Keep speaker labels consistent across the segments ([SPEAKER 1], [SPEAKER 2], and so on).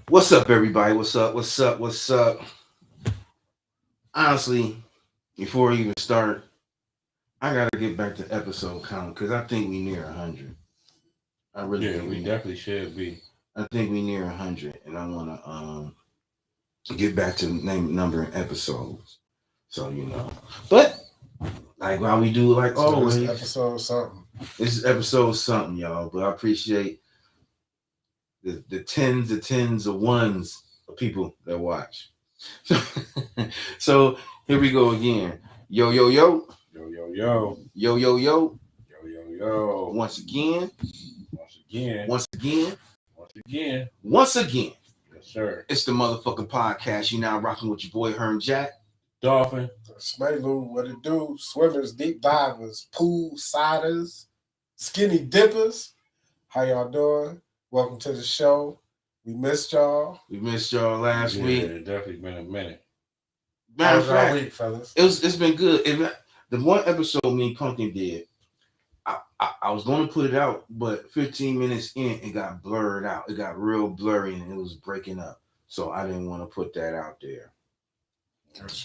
[SPEAKER 1] What's up, everybody? What's up? What's up? What's up? Honestly, before we even start, I gotta get back to episode count because I think we near 100. I really
[SPEAKER 2] Yeah,
[SPEAKER 1] think
[SPEAKER 2] we
[SPEAKER 1] we near.
[SPEAKER 2] definitely should be.
[SPEAKER 1] I think we near 100, and I wanna get back to name numbering episodes. So but like while we do like
[SPEAKER 3] So this
[SPEAKER 1] always,
[SPEAKER 3] episode something.
[SPEAKER 1] this is episode something, y'all. But I appreciate the tens of ones of people that watch. So here we go again. Yo, yo, yo.
[SPEAKER 2] Yo, yo, yo.
[SPEAKER 1] Yo, yo, yo.
[SPEAKER 2] Yo, yo, yo.
[SPEAKER 1] Once again,
[SPEAKER 2] Once again.
[SPEAKER 1] once again,
[SPEAKER 2] Once again.
[SPEAKER 1] once again.
[SPEAKER 2] Yes, sir.
[SPEAKER 1] It's the motherfucking podcast. You now rocking with your boy Herm Jack.
[SPEAKER 2] Dolphin.
[SPEAKER 3] Smalu, what it do? Swimmers, deep divers, pool siders, skinny dippers. How y'all doing? Welcome to the show. We missed y'all.
[SPEAKER 1] We missed y'all last
[SPEAKER 2] Yeah,
[SPEAKER 1] week.
[SPEAKER 2] it definitely been a minute.
[SPEAKER 1] Matter
[SPEAKER 3] How
[SPEAKER 1] of
[SPEAKER 3] was y'all
[SPEAKER 1] fact,
[SPEAKER 3] week, fellas?
[SPEAKER 1] it's been good. The one episode me and Pumpkin did, I was going to put it out, but 15 minutes in, it got blurred out. It got real blurry and it was breaking up. So I didn't want to put that out there.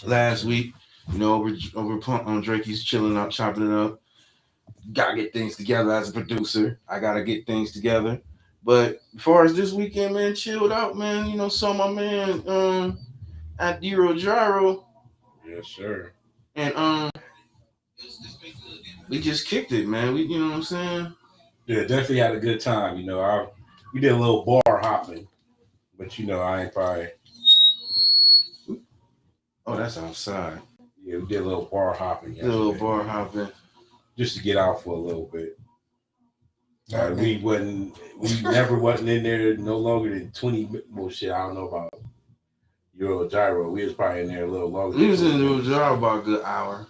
[SPEAKER 1] Last week, over on Drakey's chilling out, chopping it up. Gotta get things together as a producer. I gotta get things together. But as far as this weekend, man, chilled out, man. Saw my man at Euro Gyro,
[SPEAKER 2] Yes, sir.
[SPEAKER 1] and we just kicked it, man. You know what I'm saying?
[SPEAKER 2] Yeah, definitely had a good time. We did a little bar hopping, but I ain't probably.
[SPEAKER 1] Oh, that's outside.
[SPEAKER 2] Yeah, we did a little bar hopping.
[SPEAKER 1] A little
[SPEAKER 2] yesterday,
[SPEAKER 1] bar hopping.
[SPEAKER 2] just to get out for a little bit.
[SPEAKER 3] Not me.
[SPEAKER 2] We never wasn't in there no longer than 20. Well, shit, I don't know about Euro Gyro. We was probably in there a little longer.
[SPEAKER 1] We was in Euro Gyro about a good hour.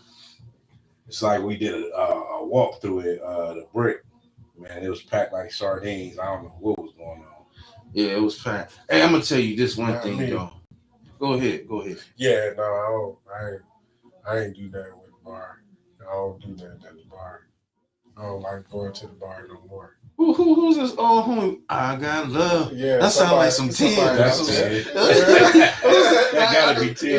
[SPEAKER 2] It's like we did a walk through it, the brick. Man, it was packed like sardines. I don't know what was going on.
[SPEAKER 1] Yeah, it was packed. Hey, I'm gonna tell you this one
[SPEAKER 3] Not
[SPEAKER 1] thing,
[SPEAKER 3] me.
[SPEAKER 1] though. Go ahead.
[SPEAKER 3] Yeah, no, I ain't do that with the bar. I don't do that at the bar. I don't like going to the bar no more.
[SPEAKER 1] Who's this old homie? I got love.
[SPEAKER 3] Yeah,
[SPEAKER 1] That sound like some
[SPEAKER 3] somebody
[SPEAKER 1] 10.
[SPEAKER 2] That's
[SPEAKER 3] else
[SPEAKER 2] it.
[SPEAKER 3] said.
[SPEAKER 2] That gotta be 10.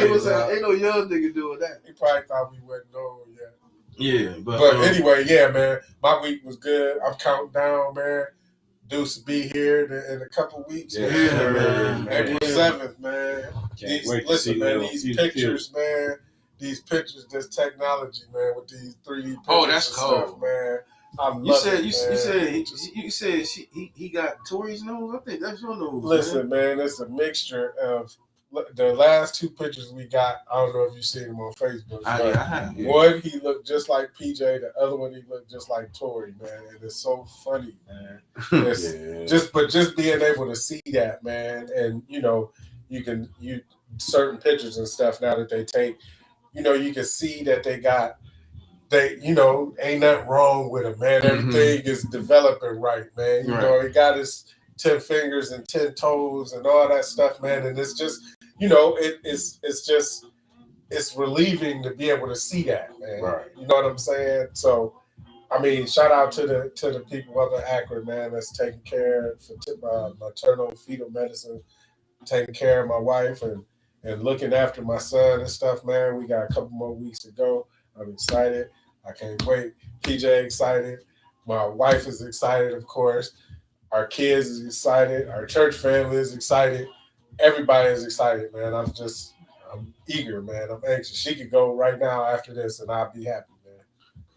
[SPEAKER 1] Ain't no young nigga doing that.
[SPEAKER 3] He probably thought we wouldn't know yet.
[SPEAKER 1] Yeah, but
[SPEAKER 3] Anyway, yeah, man. My week was good. I'm counting down, man. Deuce will be here in a couple weeks.
[SPEAKER 2] Yeah,
[SPEAKER 1] man.
[SPEAKER 3] April 7th, man.
[SPEAKER 2] Can't wait to see
[SPEAKER 3] Man,
[SPEAKER 2] little
[SPEAKER 3] these
[SPEAKER 2] future.
[SPEAKER 3] pictures, man. These pictures, this technology, man, with these 3D pictures
[SPEAKER 1] Oh, that's
[SPEAKER 3] and
[SPEAKER 1] cold.
[SPEAKER 3] stuff, man. I love
[SPEAKER 1] You said
[SPEAKER 3] it, man.
[SPEAKER 1] you said he got Tori's nose. I think that's your nose.
[SPEAKER 3] Listen, man, it's a mixture of the last two pictures we got. I don't know if you've seen them on Facebook.
[SPEAKER 1] I
[SPEAKER 3] but
[SPEAKER 1] have. Yeah.
[SPEAKER 3] one, he looked just like PJ. The other one, he looked just like Tori, man. And it's so funny, man. It's
[SPEAKER 2] Yeah.
[SPEAKER 3] just being able to see that, man, and you certain pictures and stuff now that they take, you can see that ain't nothing wrong with him, man. Everything is developing right, man. You know, he got his 10 fingers and 10 toes and all that stuff, man. And it's just, it's relieving to be able to see that, man.
[SPEAKER 2] Right.
[SPEAKER 3] You know what I'm saying? So, I mean, shout out to the people up in Akron, man, that's taking care for maternal fetal medicine, taking care of my wife and looking after my son and stuff, man. We got a couple more weeks to go. I'm excited. I can't wait. PJ excited. My wife is excited, of course. Our kids is excited. Our church family is excited. Everybody is excited, man. I'm eager, man. I'm anxious. She could go right now after this, and I'll be happy, man.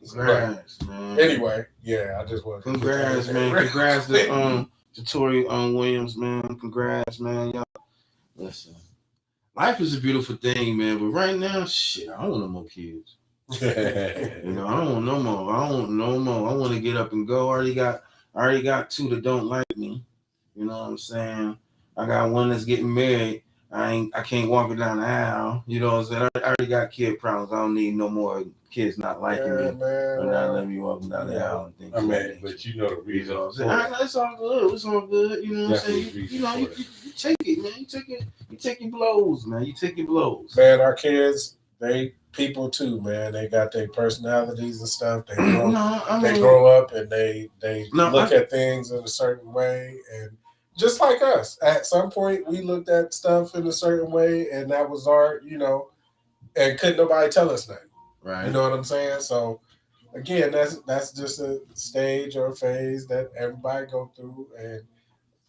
[SPEAKER 1] Congrats, man.
[SPEAKER 3] Anyway, yeah, I just want to.
[SPEAKER 1] Congrats, man. Congrats to Tori Williams, man. Congrats, man. Y'all, listen, life is a beautiful thing, man. But right now, shit, I don't want no more kids. I don't want no more. I don't want no more. I want to get up and go. I already got two that don't like me. You know what I'm saying? I got one that's getting married. I can't walk her down the aisle. You know what I'm saying? I already got kid problems. I don't need no more kids not liking me
[SPEAKER 3] man,
[SPEAKER 1] or not letting me walk down the aisle and things.
[SPEAKER 2] I mean, but you know the reason.
[SPEAKER 1] It's all good. It's all good. You know what I'm saying? You take it, man. You take your blows, man. You take your blows.
[SPEAKER 3] Man, our kids, they people too, man. They got their personalities and stuff. They grow up and they look at things in a certain way, and just like us. At some point, we looked at stuff in a certain way, and that was our, and couldn't nobody tell us nothing.
[SPEAKER 1] Right.
[SPEAKER 3] You know what I'm saying? So again, that's just a stage or a phase that everybody go through, and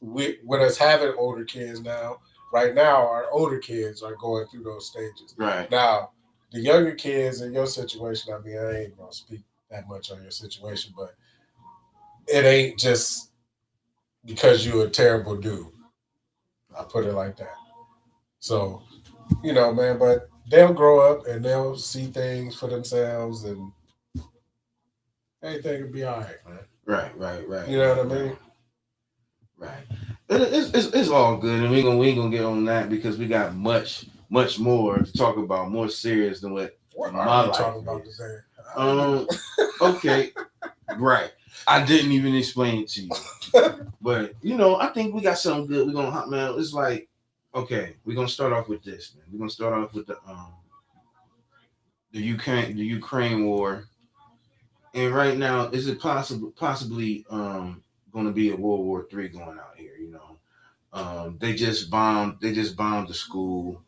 [SPEAKER 3] with us having older kids now, right now, our older kids are going through those stages.
[SPEAKER 1] Right.
[SPEAKER 3] Now, the younger kids in your situation, I mean, I ain't gonna speak that much on your situation, but it ain't just because you're a terrible dude. I put it like that. So, man, but they'll grow up and they'll see things for themselves, and everything will be all right, man.
[SPEAKER 1] Right.
[SPEAKER 3] You know what I mean?
[SPEAKER 1] Right. It's all good, and we ain't gonna get on that because we got much more to talk about, more serious than what
[SPEAKER 3] are we talking about today?
[SPEAKER 1] Okay, right. I didn't even explain it to you, but I think we got something good. We're gonna hot man. It's like, okay, we're gonna start off with this, man. We're gonna start off with the Ukraine war, and right now, is it possibly going to be a World War III going out here? They just bombed the school.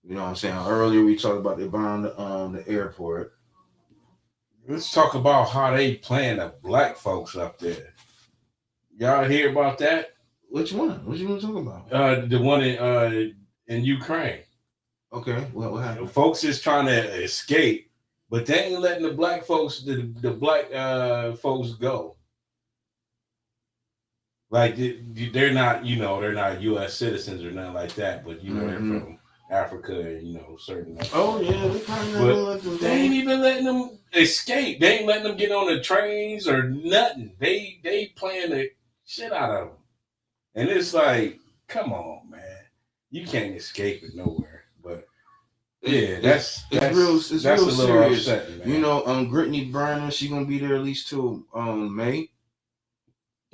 [SPEAKER 1] You know what I'm saying? Earlier we talked about they bombed the airport.
[SPEAKER 2] Let's talk about how they playing the black folks up there. Y'all hear about that?
[SPEAKER 1] Which one? What you want to talk about?
[SPEAKER 2] The one in Ukraine.
[SPEAKER 1] Okay, what happened?
[SPEAKER 2] Folks is trying to escape, but they ain't letting the black folks, the black folks go. Like they're not, they're not U.S. citizens or nothing like that, but they're from Africa and certain.
[SPEAKER 1] Oh yeah,
[SPEAKER 2] they ain't even letting them escape. They ain't letting them get on the trains or nothing. They playing the shit out of them, and it's like, come on, man, you can't escape it nowhere. But yeah, that's
[SPEAKER 1] real serious.
[SPEAKER 2] Man.
[SPEAKER 1] Brittany Griner, she gonna be there at least till May.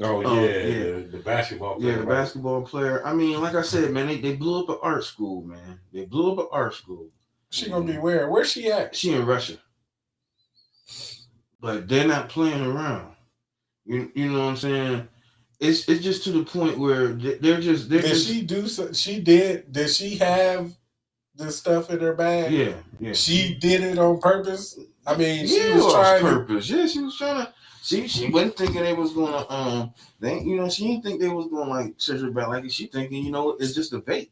[SPEAKER 2] Oh yeah, the basketball player.
[SPEAKER 1] Yeah, the basketball player. I mean, like I said, man, they blew up an art school, man. They blew up an art school.
[SPEAKER 3] She gonna be where? Where's she at?
[SPEAKER 1] She in Russia. But they're not playing around. You know what I'm saying? It's just to the point where they're just.
[SPEAKER 3] Did she do so? She did. Did she have this stuff in her bag?
[SPEAKER 1] Yeah.
[SPEAKER 3] She did it on purpose. I mean,
[SPEAKER 1] she was trying purpose. Yeah, she was trying to. She wasn't thinking they was gonna she didn't think they was gonna like search her back like she thinking, it's just a vape.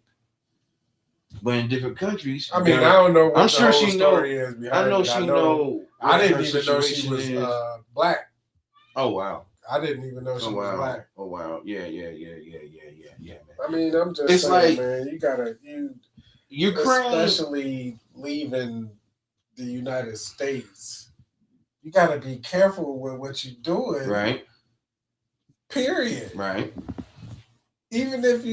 [SPEAKER 1] But in different countries,
[SPEAKER 3] I mean, I don't know what
[SPEAKER 1] I'm sure she
[SPEAKER 3] story is behind
[SPEAKER 1] I know
[SPEAKER 3] it.
[SPEAKER 1] she know.
[SPEAKER 3] I didn't even know she was black.
[SPEAKER 1] Oh wow.
[SPEAKER 3] I didn't even know she was black.
[SPEAKER 1] Oh wow. Yeah, man.
[SPEAKER 3] I mean, I'm just saying, man, you gotta
[SPEAKER 1] Ukraine,
[SPEAKER 3] especially leaving the United States. You got to be careful with what you're doing.
[SPEAKER 1] Right.
[SPEAKER 3] Period.
[SPEAKER 1] Right.
[SPEAKER 3] Even if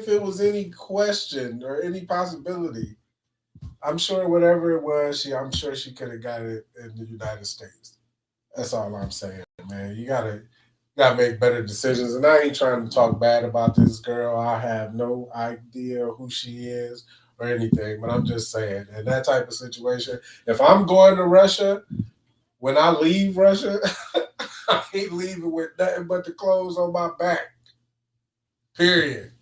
[SPEAKER 3] it was any question or any possibility, I'm sure whatever it was, I'm sure she could have got it in the United States. That's all I'm saying, man. You gotta make better decisions. And I ain't trying to talk bad about this girl. I have no idea who she is or anything, but I'm just saying, in that type of situation, if I'm going to Russia, when I leave Russia, I ain't leaving with nothing but the clothes on my back. Period.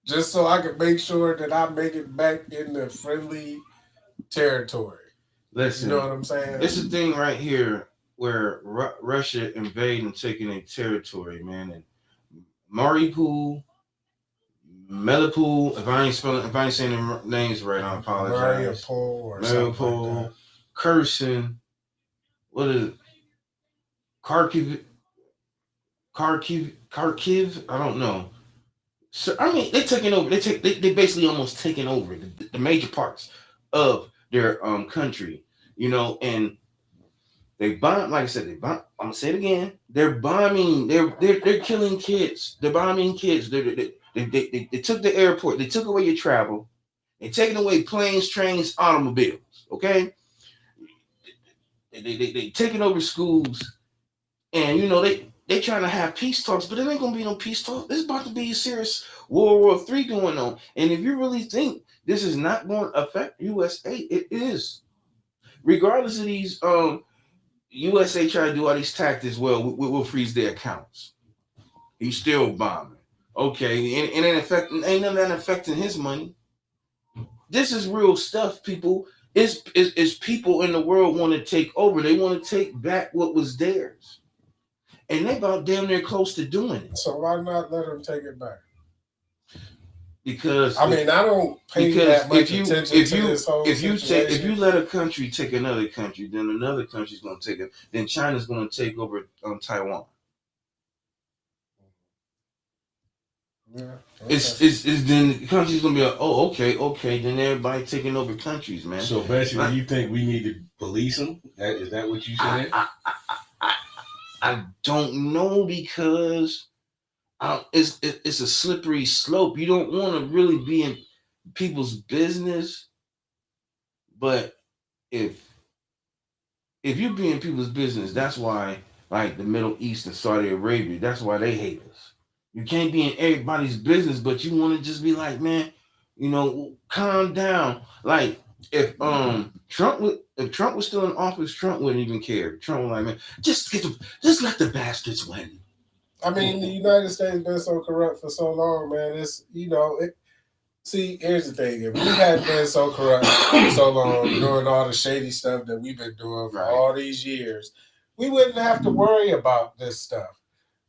[SPEAKER 3] Just so I can make sure that I make it back in the friendly territory.
[SPEAKER 1] Listen,
[SPEAKER 3] you know what I'm saying?
[SPEAKER 1] It's a thing right here where Russia invading and taking a territory, man. And Mariupol, Melipol, if I ain't saying the names right, I apologize. Mariupol, Kherson. What is it? Kharkiv? I don't know. So I mean, they're taking over. They basically almost taking over the major parts of their country. And they bomb. Like I said, they bomb. I'm gonna say it again. They're bombing. They're killing kids. They're bombing kids. They took the airport. They took away your travel. They're taking away planes, trains, automobiles. Okay. They taking over schools, and they trying to have peace talks, but it ain't gonna be no peace talk. There's about to be a serious World War III going on, and if you really think this is not going to affect USA, it is. Regardless of these, USA try to do all these tactics. Well, we'll freeze their accounts. He's still bombing. Okay, and ain't none of that affecting his money. This is real stuff, people. It's people in the world want to take over. They want to take back what was theirs, and they about damn near close to doing it.
[SPEAKER 3] So why not let them take it back?
[SPEAKER 1] Because
[SPEAKER 3] I mean, I don't pay that much attention to this whole situation.
[SPEAKER 1] If you let a country take another country, then another country's going to take it. Then China's going to take over Taiwan.
[SPEAKER 3] Yeah, okay.
[SPEAKER 1] It's then the country's gonna be like, oh, okay, then everybody taking over countries, man.
[SPEAKER 2] So basically, you think we need to police them? Is that what you said?
[SPEAKER 1] I don't know, because it's a slippery slope. You don't want to really be in people's business, but if you be in people's business, that's why, like the Middle East and Saudi Arabia, that's why they hate us. You can't be in everybody's business, but you want to just be like, man, calm down. Like if Trump was still in office, Trump wouldn't even care. Trump was like, man, just let the bastards win.
[SPEAKER 3] I mean, the United States been so corrupt for so long, man. It's see, here's the thing: if we hadn't been so corrupt for so long, doing all the shady stuff that we've been doing for all these years, we wouldn't have to worry about this stuff.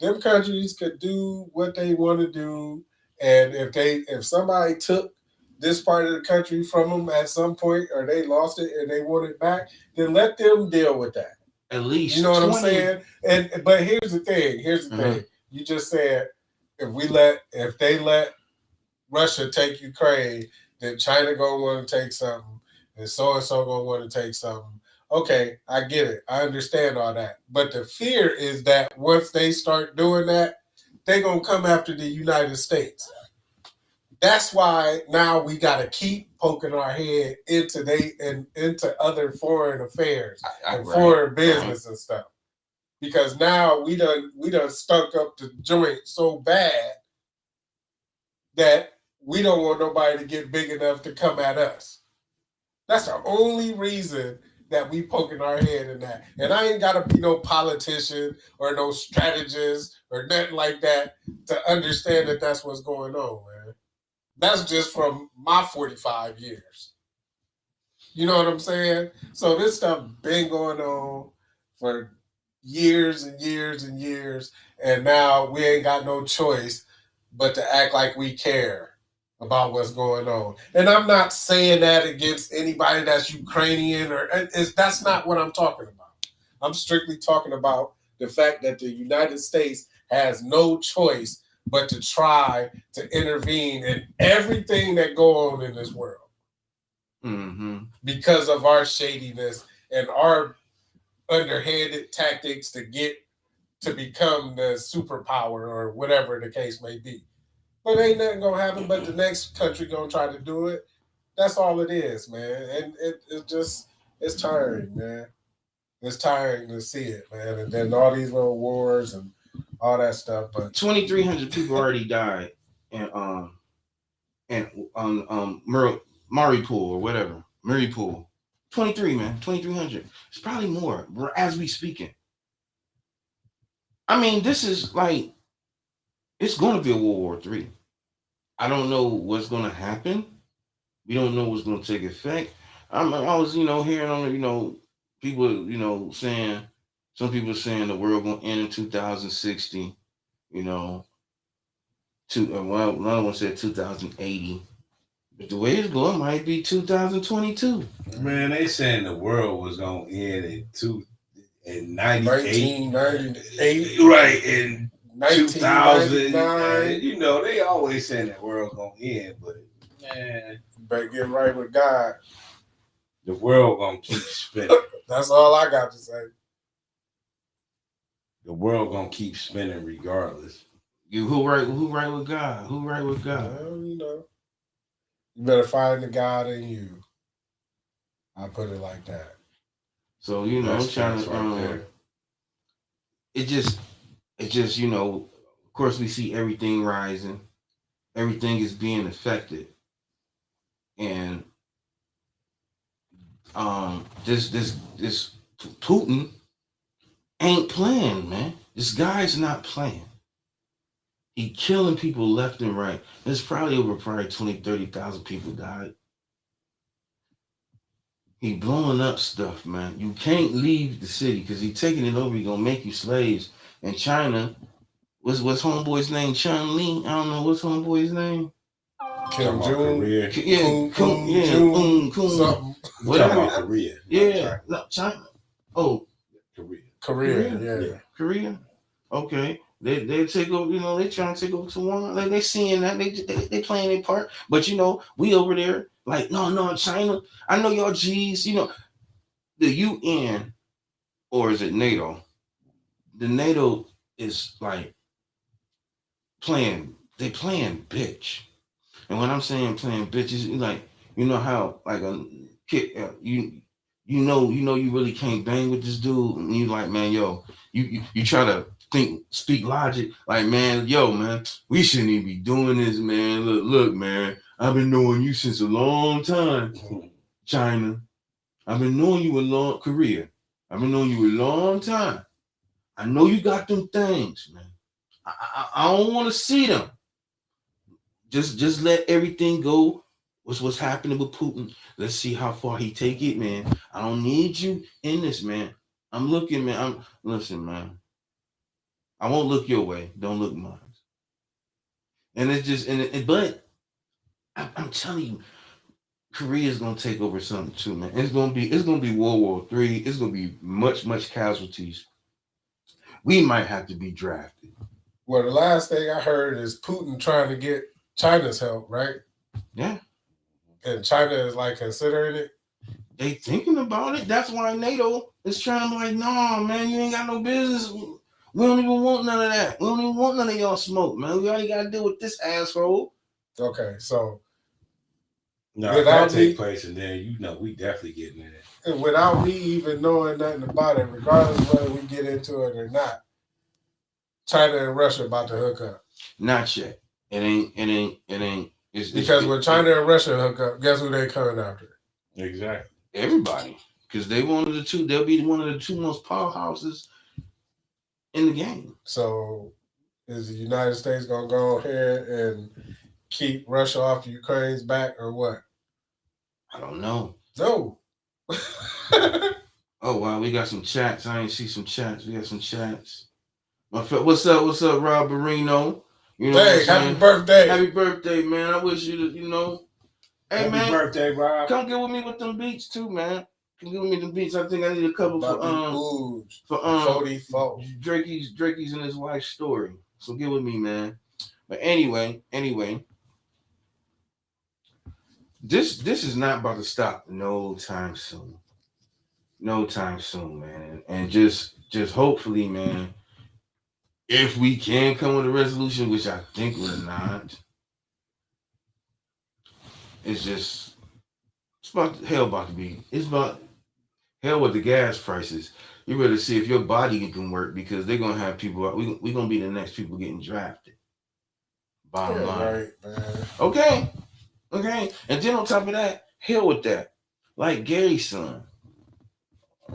[SPEAKER 3] Them countries could do what they want to do, and if somebody took this part of the country from them at some point, or they lost it and they want it back, then let them deal with that.
[SPEAKER 1] At least,
[SPEAKER 3] you know what I'm saying? But here's the thing. Thing. You just said if they let Russia take Ukraine, then China gonna want to take something, and so gonna want to take something. Okay, I get it. I understand all that. But the fear is that once they start doing that, they're going to come after the United States. That's why now we got to keep poking our head into other foreign affairs and foreign business and stuff. Because now we done stunk up the joint so bad that we don't want nobody to get big enough to come at us. That's the only reason that we poking our head in that. And I ain't got to be no politician or no strategist or nothing like that to understand that that's what's going on, man. That's just from my 45 years. You know what I'm saying? So this stuff been going on for years and years and years, and now we ain't got no choice but to act like we care about what's going on. And I'm not saying that against anybody that's Ukrainian that's not what I'm talking about. I'm strictly talking about the fact that the United States has no choice but to try to intervene in everything that go on in this world. Because of our shadiness and our underhanded tactics to become the superpower or whatever the case may be. But ain't nothing gonna happen but the next country gonna try to do it. That's all it is, man. And it's tiring, man. It's tiring to see it, man. And then all these little wars and all that stuff. But
[SPEAKER 1] 2,300 people already died in Mariupol or whatever. Mariupol. 23, man. 2,300. It's probably more as we speaking. I mean, this is like, it's going to be a World War III. I don't know what's going to happen. We don't know what's going to take effect. I was, hearing on, people, saying, some people saying the world going to end in 2060. Another one said 2080. But the way it's going might be 2022.
[SPEAKER 2] Man, they saying the world was going to end in 1998. Right, in 2000. They always saying the world's going to end, but man,
[SPEAKER 3] you better get right with God.
[SPEAKER 2] The world going to keep spinning.
[SPEAKER 3] That's all I got to say.
[SPEAKER 2] The world going to keep spinning regardless.
[SPEAKER 1] Who right with God? Who right with God?
[SPEAKER 3] Well, you better find the God in you. I put it like that.
[SPEAKER 1] So I'm trying to. It just of course we see everything rising, everything is being affected, and this Putin ain't playing, man. This guy's not playing. He killing people left and right. There's probably 30,000 people died. He blowing up stuff, man. You can't leave the city because he taking it over. He gonna make you slaves. And China, what's homeboy's name? Chun Li. I don't know what's homeboy's name.
[SPEAKER 3] Kim Jong,
[SPEAKER 2] Korea.
[SPEAKER 1] Yeah,
[SPEAKER 3] Jung,
[SPEAKER 1] Kung,
[SPEAKER 3] something.
[SPEAKER 1] whatever.
[SPEAKER 2] Korea.
[SPEAKER 1] Yeah, no, China. Oh,
[SPEAKER 3] Korea,
[SPEAKER 2] Yeah.
[SPEAKER 1] Korea. Okay, they take over. You know, they trying to take over Taiwan. Like they seeing that they playing their part. But you know, we over there like no China. I know y'all G's. You know, the UN or is it NATO? The NATO is like playing. They playing bitch. And when I'm saying playing bitches, like you know how like a kid, you really can't bang with this dude, and you like, man, yo, you try to speak logic, like, man, yo, man, we shouldn't even be doing this, man. Look, man, I've been knowing you since a long time, China. I've been knowing you a long Korea. I've been knowing you a long time. I know you got them things, man. I don't want to see them. Just let everything go. What's happening with Putin? Let's see how far he take it, man. I don't need you in this, man. I'm looking, man. Listen, man. I won't look your way. Don't look mine. And it's just but I'm telling you, Korea's gonna take over something too, man. It's gonna be World War III. It's gonna be much casualties. We might have to be drafted.
[SPEAKER 3] Well, the last thing I heard is Putin trying to get China's help, right?
[SPEAKER 1] Yeah.
[SPEAKER 3] And China is like considering it.
[SPEAKER 1] They thinking about it. That's why NATO is trying to be like, no, man, you ain't got no business. We don't even want none of that. We don't even want none of y'all smoke, man. We already got to deal with this asshole.
[SPEAKER 3] Okay, so
[SPEAKER 2] no, if that take place, and then you know we definitely getting in it.
[SPEAKER 3] And without me even knowing nothing about it, regardless of whether we get into it or not, China and Russia about to hook up.
[SPEAKER 1] Not yet. It ain't.
[SPEAKER 3] Because when China and Russia hook up, guess who they coming after?
[SPEAKER 2] Exactly.
[SPEAKER 1] Everybody. Because they one of the two. They'll be one of the two most powerhouses in the game.
[SPEAKER 3] So is the United States gonna go ahead and keep Russia off Ukraine's back or what?
[SPEAKER 1] I don't know.
[SPEAKER 3] No.
[SPEAKER 1] Oh wow, we got some chats. I ain't see some chats. We got some chats. What's up, Rob Barino? You know,
[SPEAKER 3] hey, happy birthday!
[SPEAKER 1] Happy birthday, man! I wish you to, you know. Hey,
[SPEAKER 2] happy
[SPEAKER 1] man,
[SPEAKER 2] birthday, Rob!
[SPEAKER 1] Come get with me with them beats too, man. Come get with me them beats. I think I need a couple for
[SPEAKER 3] 44.
[SPEAKER 1] Drakey's and his wife's story. So get with me, man. But anyway, this is not about to stop no time soon. No time soon, man. And just hopefully, man, if we can come with a resolution, which I think we're not, it's about to be. It's about hell with the gas prices. You better see if your body can work because they're gonna have people. We're gonna be the next people getting drafted. Bottom line,
[SPEAKER 3] right, man.
[SPEAKER 1] Okay, and then on top of that, hell with that. Like Gary's son.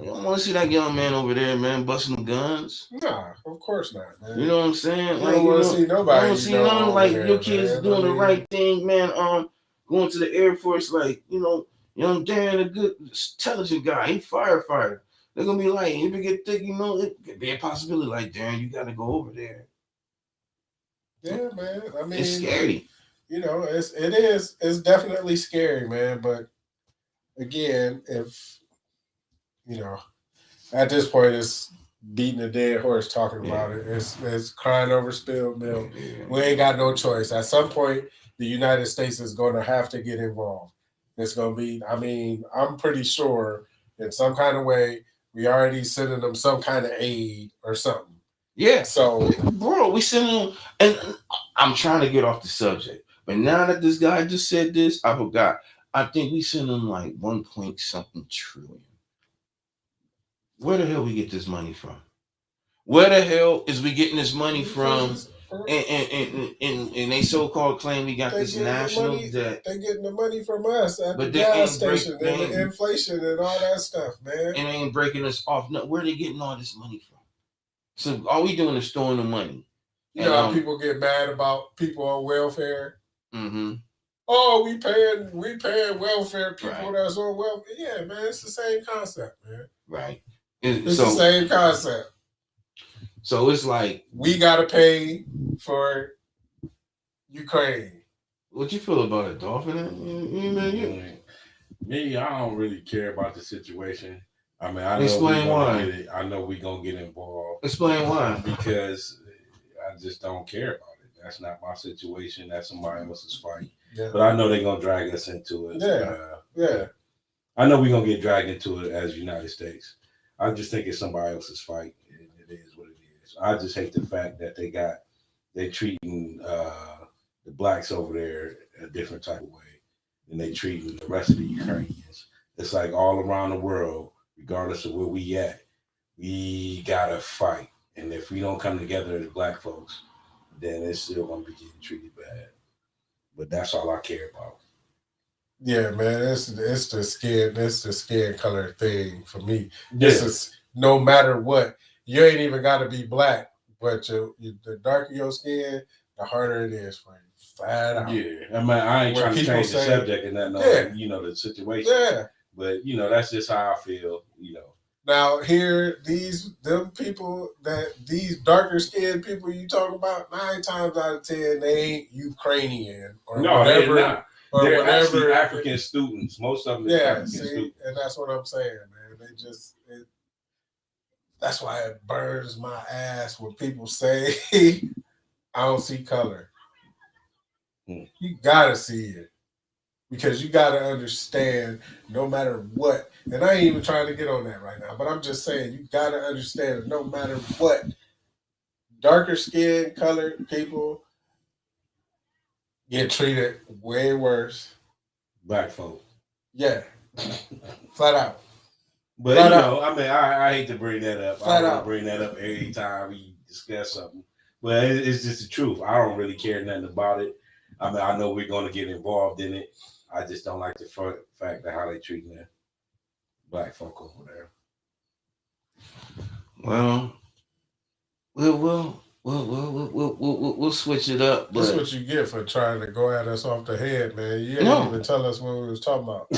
[SPEAKER 1] You don't want to see that young man over there, man, busting them guns.
[SPEAKER 3] Nah, of course not, man.
[SPEAKER 1] You know what I'm saying?
[SPEAKER 3] You don't want to see nobody.
[SPEAKER 1] You don't see none like
[SPEAKER 3] there,
[SPEAKER 1] your kids
[SPEAKER 3] man.
[SPEAKER 1] doing the right thing, man. Going to the Air Force, like, you know, young Dan, a good, intelligent guy. He firefighter. They're gonna be like, if you get thick, you know, it could be a possibility. Like, Dan, you got to go over there.
[SPEAKER 3] Yeah, man. I mean,
[SPEAKER 1] it's scary.
[SPEAKER 3] You know, it's definitely scary, man. But again, if you know, at this point, it's beating a dead horse talking about it. It's crying over spilled milk. Yeah. We ain't got no choice. At some point, the United States is going to have to get involved. It's going to be, I mean, I'm pretty sure in some kind of way, we already sending them some kind of aid or something.
[SPEAKER 1] Yeah.
[SPEAKER 3] So,
[SPEAKER 1] bro, we sending them, and I'm trying to get off the subject. But now that this guy just said this, I forgot. I think we send them like 1.something trillion. Where the hell we get this money from? Where the hell is we getting this money from? And they so-called claim we got this national debt.
[SPEAKER 3] They're getting the money from us at the gas station and the inflation and all that stuff, man.
[SPEAKER 1] And they ain't breaking us off. No, where are they getting all this money from? So all we doing is storing the money.
[SPEAKER 3] You know how people get mad about people on welfare?
[SPEAKER 1] Mm-hmm.
[SPEAKER 3] Oh, we paying welfare people
[SPEAKER 1] Right.
[SPEAKER 3] that's on welfare. Yeah, man, it's the same concept, man.
[SPEAKER 1] Right.
[SPEAKER 3] It's the same concept.
[SPEAKER 1] So it's like
[SPEAKER 3] we gotta pay for Ukraine.
[SPEAKER 1] What you feel about it, Dolphin?
[SPEAKER 2] Me, I don't really care about the situation. I mean, I know
[SPEAKER 1] Explain why.
[SPEAKER 2] Get it. I know we're gonna get involved.
[SPEAKER 1] Explain why.
[SPEAKER 2] Because I just don't care about it. That's not my situation. That's somebody else's fight.
[SPEAKER 3] Yeah.
[SPEAKER 2] But I know they're gonna drag us into it.
[SPEAKER 3] Yeah.
[SPEAKER 2] I know we're gonna get dragged into it as United States. I just think it's somebody else's fight. It is what it is. I just hate the fact that they treating the blacks over there a different type of way than they treating the rest of the Ukrainians. It's like all around the world, regardless of where we at, we gotta fight. And if we don't come together as black folks, then it's still gonna be getting treated bad. But that's all I care about.
[SPEAKER 3] Yeah, man, it's the skin color thing for me. This is no matter what, you ain't even got to be black, but the darker your skin, the harder it is for you. Flat out.
[SPEAKER 2] Yeah, I mean, I ain't trying to change the subject and that, the situation. Yeah, but that's just how I feel.
[SPEAKER 3] Now here, these darker skinned people you talking about, 9 times out of 10 they ain't Ukrainian or whatever.
[SPEAKER 2] They're not. They're actually African students. Most of them are African students.
[SPEAKER 3] And that's what I'm saying, man. That's why it burns my ass when people say I don't see color. You gotta see it. Because you gotta understand no matter what, and I ain't even trying to get on that right now, but I'm just saying you gotta understand no matter what, darker skin colored people get treated way worse.
[SPEAKER 2] Black folk.
[SPEAKER 3] Yeah. Flat out.
[SPEAKER 2] But I mean, I hate to bring that up. I don't bring that up every time we discuss something. But it's just the truth. I don't really care nothing about it. I mean, I know we're going to get involved in it. I just don't like the fact of how they treat the black folk over there.
[SPEAKER 1] Well, we'll switch it up.
[SPEAKER 3] That's what you get for trying to go at us off the head, man. You didn't even tell us what we was talking about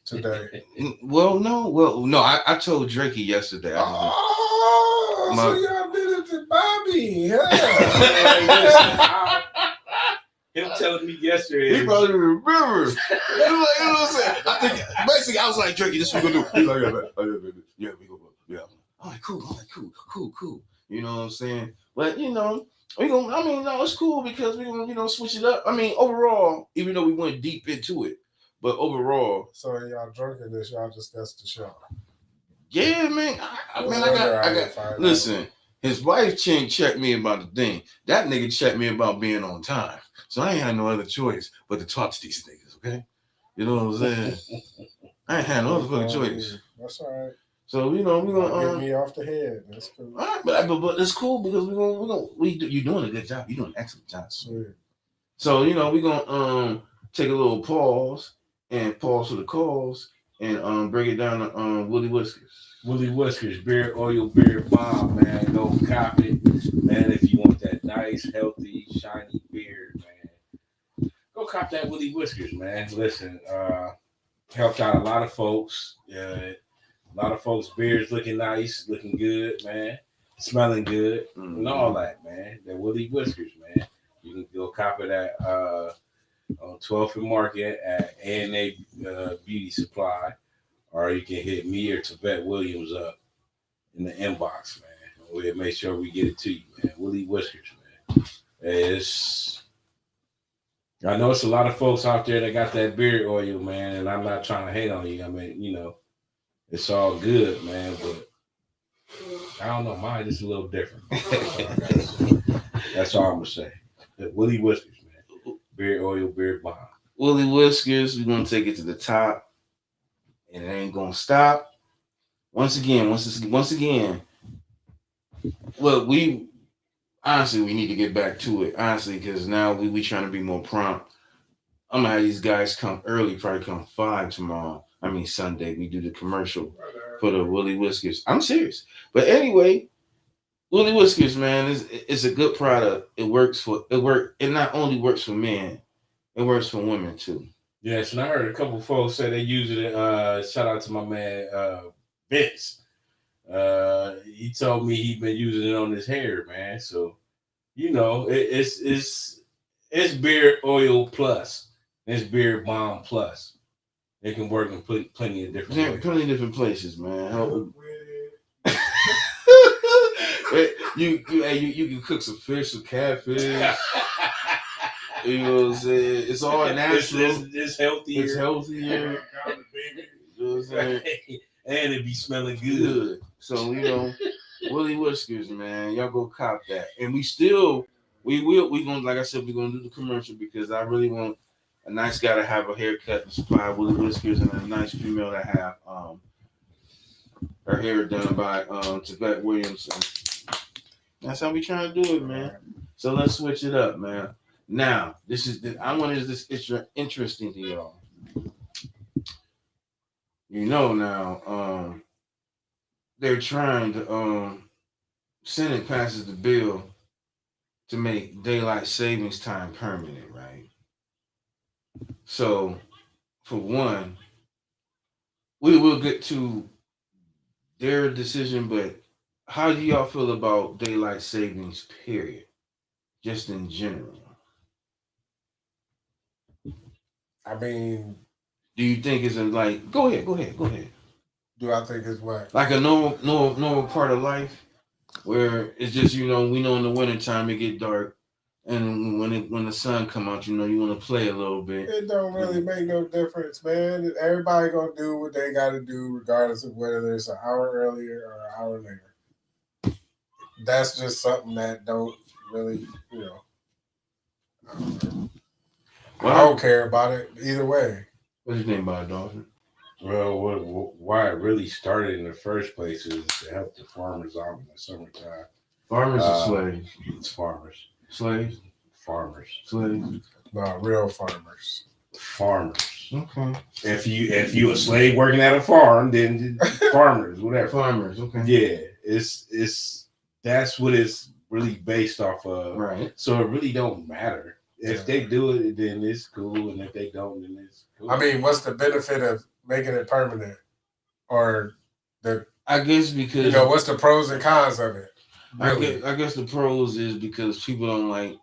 [SPEAKER 3] today.
[SPEAKER 1] No. I told Drakey yesterday.
[SPEAKER 3] So y'all did it to Bobby.
[SPEAKER 2] Yeah. Him telling me yesterday.
[SPEAKER 1] He probably remembers. You know what I'm saying? I think basically I was like, Drakey, this what we gonna do. He's like, yeah, we go. Yeah. I'm like, cool. You know what I'm saying? But it's cool because we gonna switch it up. I mean, overall, even though we went deep into it, but overall.
[SPEAKER 3] So y'all drunk in this, y'all discussed the show.
[SPEAKER 1] Yeah, man. I got listen, his wife checked me about the thing. That nigga checked me about being on time. So I ain't had no other choice but to talk to these niggas, okay? You know what I'm saying? I ain't had no other fucking choice.
[SPEAKER 3] That's all right.
[SPEAKER 1] So we're gonna
[SPEAKER 3] get me off the head. That's cool.
[SPEAKER 1] All right, but it's cool because you're doing a good job. You're doing an excellent job.
[SPEAKER 3] Sweet.
[SPEAKER 1] So we're gonna take a little pause and pause for the calls and break it down to Willie Whiskers.
[SPEAKER 2] Willie Whiskers, beard oil, beard bomb, man. Go cop it, man. If you want that nice, healthy, shiny beard, man, go cop that Willie Whiskers, man. Listen, helped out a lot of folks. A lot of folks' beards looking nice, looking good, man. Smelling good, and all that, man. That Willie Whiskers, man. You can go cop it at on 12th and Market at A&A Beauty Supply, or you can hit me or Tavette Williams up in the inbox, man. We'll make sure we get it to you, man. Willie Whiskers, man. I know it's a lot of folks out there that got that beard oil, man, and I'm not trying to hate on you. I mean, it's all good, man, but I don't know. Mine is a little different. That's all I'm going to say. Willie Whiskers, man. Beard oil, beard bomb.
[SPEAKER 1] Willie Whiskers, we're going to take it to the top. And it ain't going to stop. Once again, look, we need to get back to it. Honestly, because now we trying to be more prompt. I'm going to have these guys come early, probably come 5 tomorrow. Sunday, we do the commercial for the Willie Whiskers. I'm serious. But anyway, Willie Whiskers, man, it's a good product. It not only works for men, it works for women too.
[SPEAKER 2] Yes, and I heard a couple folks say they use it. Shout out to my man Vince. He told me he been using it on his hair, man. So it's beard oil plus. It's beard balm plus. It can work in plenty of different
[SPEAKER 1] Yeah,
[SPEAKER 2] ways.
[SPEAKER 1] plenty of different places, man. You can cook some fish, some catfish. You know what I'm saying? It's all natural.
[SPEAKER 2] It's healthier.
[SPEAKER 1] It's healthier. You know what I'm saying?
[SPEAKER 2] And it be smelling good.
[SPEAKER 1] Good. So Willie Whiskers, man, y'all go cop that. And we gonna, like I said, we're gonna do the commercial because I really want a nice guy to have a haircut and supply Willie Whiskers, and a nice female to have her hair done by Tibet Williamson. That's how we trying to do it, man. So let's switch it up, man. Now, I wanted this interesting to y'all. Now, they're trying to Senate passes the bill to make daylight savings time permanent, right? So, for one, we will get to their decision, but how do y'all feel about daylight savings, period? Just in general.
[SPEAKER 3] I mean,
[SPEAKER 1] do you think it's go ahead.
[SPEAKER 3] Do I think it's what?
[SPEAKER 1] Like a normal part of life where it's just, we know in the wintertime it get dark, and when the sun come out, you want to play a little bit.
[SPEAKER 3] It don't really make no difference, man. Everybody gonna do what they gotta do regardless of whether it's an hour earlier or an hour later. That's just something that don't really, I don't care about it either way.
[SPEAKER 1] What do you think about it, Dolphin?
[SPEAKER 2] Well, why it really started in the first place is to help the farmers out in the summertime.
[SPEAKER 1] Farmers or slaves?
[SPEAKER 2] It's farmers.
[SPEAKER 1] Slaves?
[SPEAKER 2] Farmers.
[SPEAKER 3] Slaves? No, real farmers.
[SPEAKER 2] Farmers.
[SPEAKER 1] Okay.
[SPEAKER 2] If you a slave working at a farm, then farmers, whatever.
[SPEAKER 1] Farmers. Okay.
[SPEAKER 2] Yeah, it's that's what it's really based off of.
[SPEAKER 1] Right.
[SPEAKER 2] So it really don't matter. If they do it, then it's cool, and if they don't, then it's cool.
[SPEAKER 3] I mean, what's the benefit of making it permanent, or
[SPEAKER 1] I guess because
[SPEAKER 3] what's the pros and cons of it?
[SPEAKER 1] Really? I guess the pros is because people don't like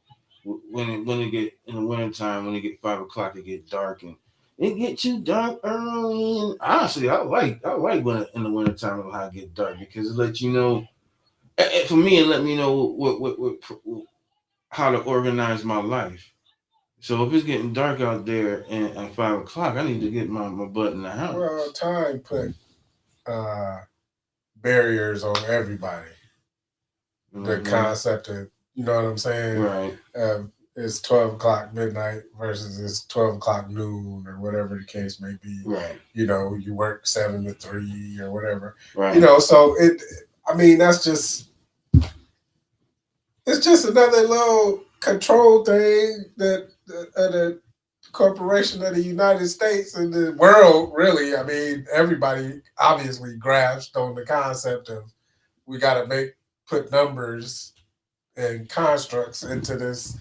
[SPEAKER 1] when it get in the wintertime, when it get 5 o'clock, it get dark and it get too dark early. And honestly, I like when in the wintertime how it get dark because it lets you know. For me, it let me know what how to organize my life. So if it's getting dark out there and at 5 o'clock, I need to get my butt in the house.
[SPEAKER 3] Well, time put barriers on everybody. The concept of, you know what I'm saying?
[SPEAKER 1] Right.
[SPEAKER 3] It's 12 o'clock midnight versus it's 12 o'clock noon or whatever the case may be.
[SPEAKER 1] Right.
[SPEAKER 3] You work 7 to 3 or whatever.
[SPEAKER 1] Right.
[SPEAKER 3] So that's just, it's just another little control thing that the corporation of the United States and the world, really, I mean, everybody obviously grasped on the concept of we got to put numbers and constructs into this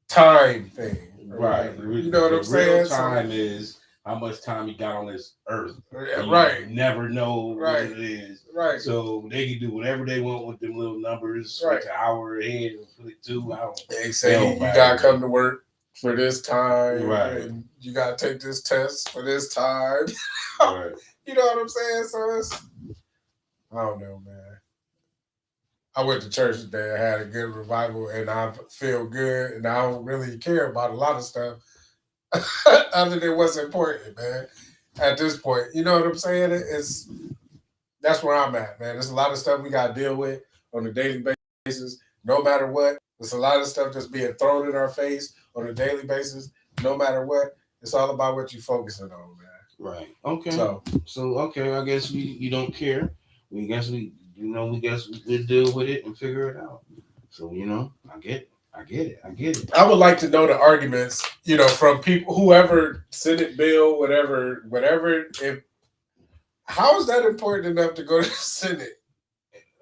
[SPEAKER 3] time thing.
[SPEAKER 2] Right.
[SPEAKER 3] You know what I'm saying?
[SPEAKER 2] Real time is how much time you got on this earth.
[SPEAKER 3] Right.
[SPEAKER 2] You never know what it is.
[SPEAKER 3] Right.
[SPEAKER 2] So they can do whatever they want with them little numbers.
[SPEAKER 3] Right.
[SPEAKER 2] Like an hour ahead and put it 2 hours.
[SPEAKER 3] They say you got to come to work for this time.
[SPEAKER 2] Right.
[SPEAKER 3] And you got to take this test for this time.
[SPEAKER 2] Right.
[SPEAKER 3] You know what I'm saying? So it's, I don't know, man. I went to church today. I had a good revival, and I feel good, and I don't really care about a lot of stuff other than what's important, man. At this point, you know what I'm saying? That's where I'm at, man. There's a lot of stuff we got to deal with on a daily basis, no matter what. There's a lot of stuff that's being thrown in our face on a daily basis, no matter what. It's all about what you're focusing on, man.
[SPEAKER 1] Right. Okay.
[SPEAKER 3] So
[SPEAKER 1] okay, I guess you don't care. We guess we'll deal with it and figure it out. So, I get it.
[SPEAKER 3] I would like to know the arguments, from people, whoever, Senate bill, whatever, how is that important enough to go to the Senate?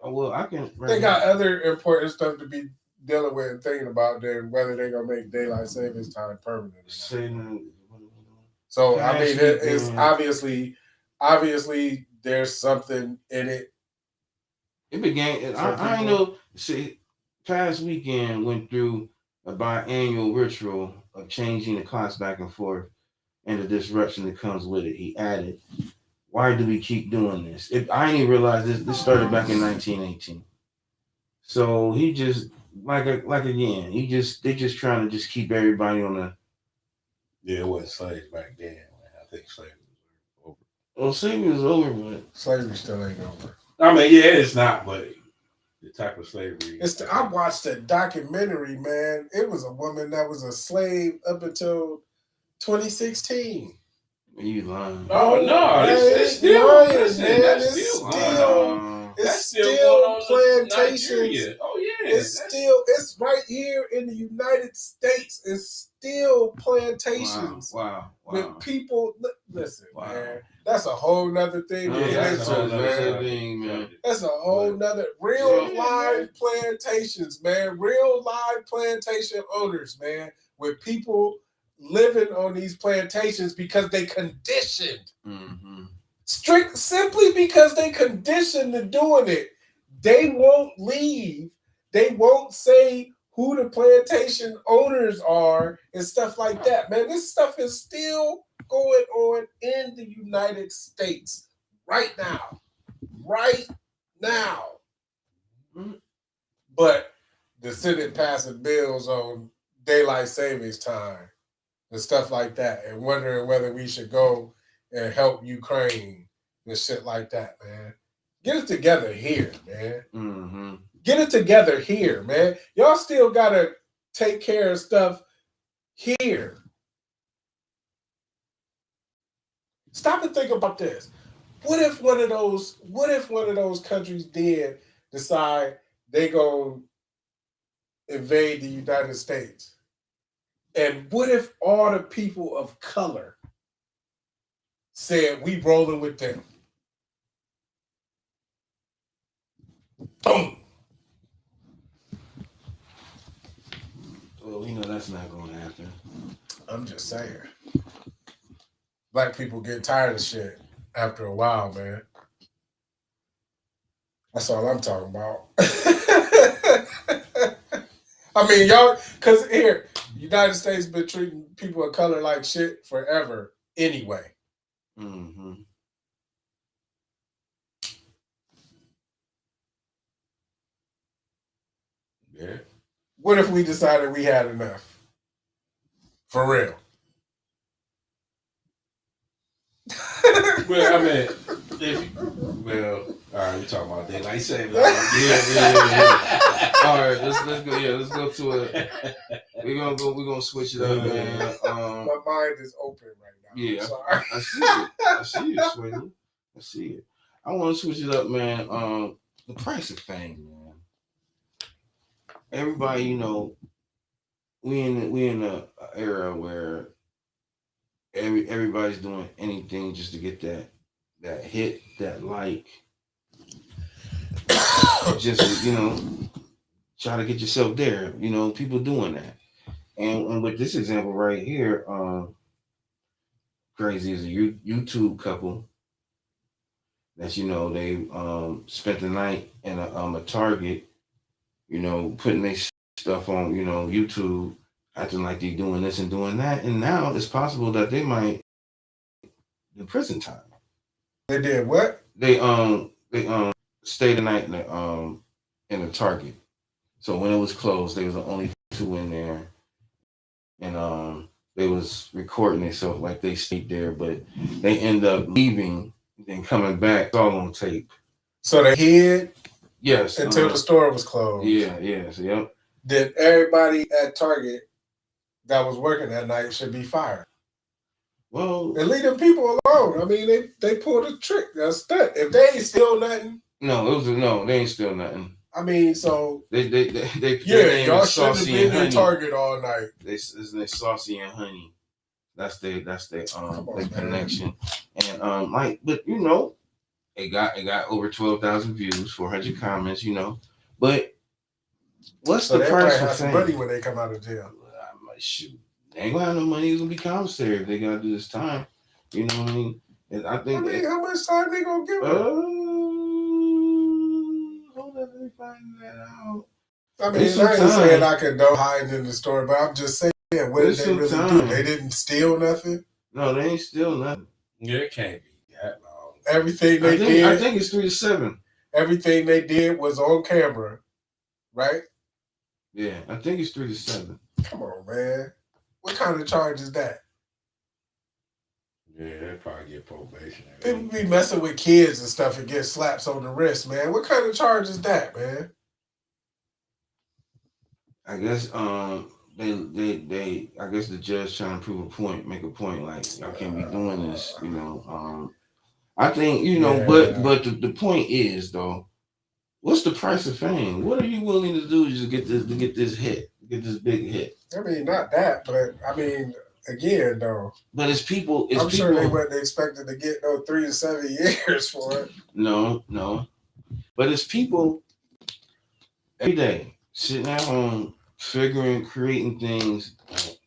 [SPEAKER 1] Well, I can.
[SPEAKER 3] They got other important stuff to be dealing with and thinking about than whether they're gonna make daylight savings time permanent. So I mean, it's obviously there's something in it.
[SPEAKER 1] It began. I know. See, past weekend went through a biannual ritual of changing the clocks back and forth and the disruption that comes with it. He added, "Why do we keep doing this?" I didn't even realize this started back in 1918. So he just like again, they just trying to just keep everybody on the.
[SPEAKER 2] Yeah, it wasn't slaves back then, man. I think slavery was over.
[SPEAKER 1] Well, slavery was over, but
[SPEAKER 3] slavery still ain't over.
[SPEAKER 2] I mean, yeah, it's not, but the type of slavery.
[SPEAKER 3] I watched a documentary, man. It was a woman that was a slave up until 2016.
[SPEAKER 1] You lying?
[SPEAKER 2] Oh no, it's still lying, man.
[SPEAKER 3] It's still plantations.
[SPEAKER 2] Oh yeah,
[SPEAKER 3] it's right here in the United States. It's still plantations.
[SPEAKER 1] Wow.
[SPEAKER 3] With people, listen, man. That's a whole nother thing.
[SPEAKER 1] That's
[SPEAKER 3] a whole nother real live plantations, man. Real live plantation owners, man. With people living on these plantations because they conditioned.
[SPEAKER 1] Mm-hmm.
[SPEAKER 3] Simply because they conditioned to doing it. They won't leave. They won't say who the plantation owners are and stuff like that. Man, this stuff is still going on in the United States right now. Right now. Mm-hmm. But the Senate passing bills on daylight savings time and stuff like that, and wondering whether we should go and help Ukraine and shit like that, man. Get it together here, man.
[SPEAKER 1] Mm-hmm.
[SPEAKER 3] Get it together here, man. Y'all still gotta take care of stuff here. Stop and think about this. What if one of those countries did decide they gonna invade the United States? And what if all the people of color said we rolling with them? Boom.
[SPEAKER 1] Well, we know that's not going to happen.
[SPEAKER 3] I'm just saying. Black people get tired of shit after a while, man. That's all I'm talking about. I mean, y'all, because here, the United States been treating people of color like shit forever anyway.
[SPEAKER 1] Mm-hmm.
[SPEAKER 2] Yeah.
[SPEAKER 3] What if we decided we had enough? For real.
[SPEAKER 2] Well, I mean, all right, we talking about daylight savings.
[SPEAKER 1] Yeah. All right, let's go. Yeah, let's go to it. We're gonna switch it up, man.
[SPEAKER 3] My mind is open right now.
[SPEAKER 1] Yeah, I see it. I see it, sweetie. I see it. I want to switch it up, man. The price of fame, man. Everybody, you know, we in a era where everybody's doing anything just to get that hit, that like. Just, you know, try to get yourself there. You know, people doing that. And with this example right here, crazy is a YouTube couple that, you know, they spent the night in a Target, you know, putting their stuff on, you know, YouTube, acting like they're doing this and doing that. And now it's possible that they might do prison time.
[SPEAKER 3] They did what?
[SPEAKER 1] They stayed the night in a Target. So when it was closed, there was only two in there, and they was recording themselves like they stayed there, but they end up leaving and coming back. It's all on tape.
[SPEAKER 3] So they hid.
[SPEAKER 1] Yes.
[SPEAKER 3] Until the store was closed.
[SPEAKER 1] Yeah. Yes. Yep.
[SPEAKER 3] That everybody at Target that was working that night should be fired.
[SPEAKER 1] Well,
[SPEAKER 3] and leave them people alone. I mean, they pulled a trick, a stunt. If they ain't steal nothing,
[SPEAKER 1] they ain't steal nothing.
[SPEAKER 3] I mean, so
[SPEAKER 1] they
[SPEAKER 3] y'all shouldn't have been in Target all night.
[SPEAKER 1] They saucy and honey. That's their connection. And but you know, It got over 12,000 views, 400 comments, But what's
[SPEAKER 3] So
[SPEAKER 1] the
[SPEAKER 3] they
[SPEAKER 1] price
[SPEAKER 3] probably
[SPEAKER 1] for
[SPEAKER 3] have some
[SPEAKER 1] fame?
[SPEAKER 3] money when they come out of jail.
[SPEAKER 1] I'm like, shoot, they ain't gonna have no money. It's gonna be commissary if they gotta do this time. You know what I mean? And I think.
[SPEAKER 3] How much time they gonna give them?
[SPEAKER 1] Hold on, let me find that out.
[SPEAKER 3] I mean, I ain't saying I condone hiding in the store, but I'm just saying, what did they really do? They didn't steal nothing?
[SPEAKER 1] No, they ain't steal nothing.
[SPEAKER 2] Yeah, it can't be that long.
[SPEAKER 3] Everything they did.
[SPEAKER 1] I think it's 3 to 7.
[SPEAKER 3] Everything they did was on camera, right?
[SPEAKER 1] Yeah, I think it's 3 to 7.
[SPEAKER 3] Come on, man. What kind of charge is that?
[SPEAKER 2] Yeah, they probably get probation.
[SPEAKER 3] People be messing with kids and stuff and get slaps on the wrist, man. What kind of charge is that, man?
[SPEAKER 1] I guess they I guess the judge trying to prove a point, make a point, like y'all can't be doing this, I think, but the point is though, what's the price of fame? What are you willing to do to get this hit, get this big hit?
[SPEAKER 3] I mean, not that, but I mean, again though.
[SPEAKER 1] But it's people.
[SPEAKER 3] I'm sure they wasn't expecting to get no 3 to 7 years for it.
[SPEAKER 1] No. But it's people every day sitting at home, creating things. Like,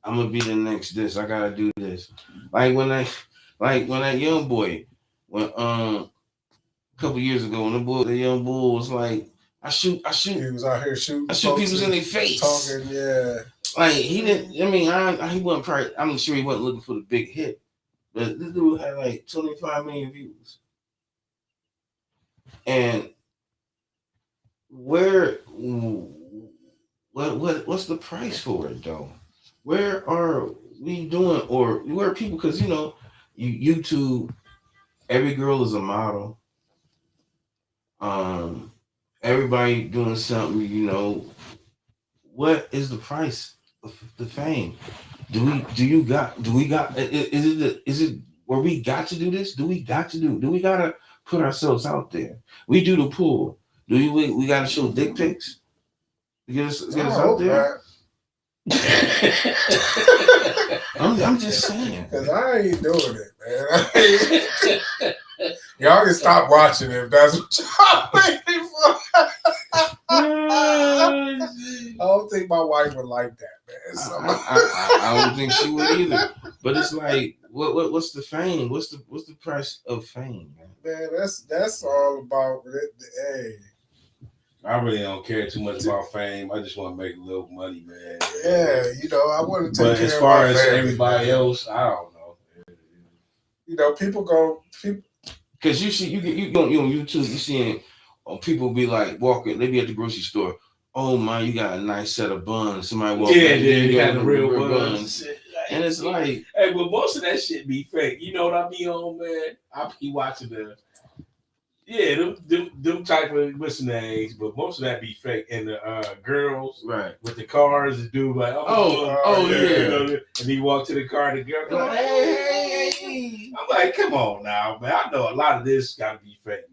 [SPEAKER 1] I'm gonna be the next this. I gotta do this. Like when that young boy, a couple years ago, when the young bull was like, I shoot.
[SPEAKER 3] He was out here shooting.
[SPEAKER 1] I shoot people in their face.
[SPEAKER 3] Talking, yeah.
[SPEAKER 1] Like he didn't. I mean, he wasn't probably. I'm sure he wasn't looking for the big hit, but this dude had like 25 million views. And what's the price for it though? Where are we doing, or where are people? Because YouTube, every girl is a model. Everybody doing something. What is the price of the fame? Do we got? Is it where we got to do this? Do we gotta put ourselves out there? We do the pool. Do we gotta show dick pics? Get us out there. I'm just saying.
[SPEAKER 3] Because I ain't doing it, man. Y'all can stop watching it if that's what y'all waiting for. I don't think my wife would like that, man. So.
[SPEAKER 1] I don't think she would either. But it's like, what's the fame? What's the price of fame, man?
[SPEAKER 3] Man, that's all about it. Hey.
[SPEAKER 2] I really don't care too much about fame. I just want to make a little money, man.
[SPEAKER 3] Yeah, I want to take
[SPEAKER 2] but
[SPEAKER 3] care
[SPEAKER 2] as far as
[SPEAKER 3] family,
[SPEAKER 2] everybody else, I don't know.
[SPEAKER 3] People
[SPEAKER 1] because you see, you on YouTube, you seeing people be like walking, they be at the grocery store. Oh man, you got a nice set of buns. Somebody walk
[SPEAKER 2] you got the real buns.
[SPEAKER 1] And it's like,
[SPEAKER 2] hey, but most of that shit be fake. You know what I be on, man? I be watching them type of what's the names, but most of that be fake. And the girls,
[SPEAKER 1] right,
[SPEAKER 2] with the cars, the dude like, yeah. And he walked to the car, and the girl go, hey. I'm like, come on now, man. I know a lot of this got to be fake,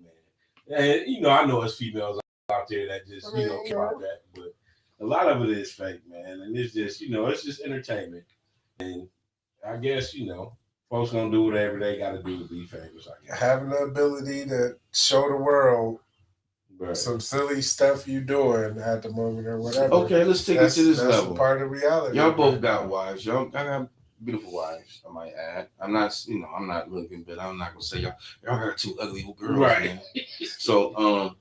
[SPEAKER 2] man. And I know it's females out there that just care about that, but a lot of it is fake, man. And it's just it's just entertainment. And I guess folks gonna do whatever they got to do to be famous. I guess.
[SPEAKER 3] Having the ability to show the world some silly stuff you doing at the moment or whatever.
[SPEAKER 1] Okay, let's take it to this level.
[SPEAKER 3] Part of reality.
[SPEAKER 1] Y'all both got wives. Y'all got beautiful wives. I might add. I'm not looking, but I'm not gonna say y'all got 2 ugly girls.
[SPEAKER 2] Right.
[SPEAKER 1] So,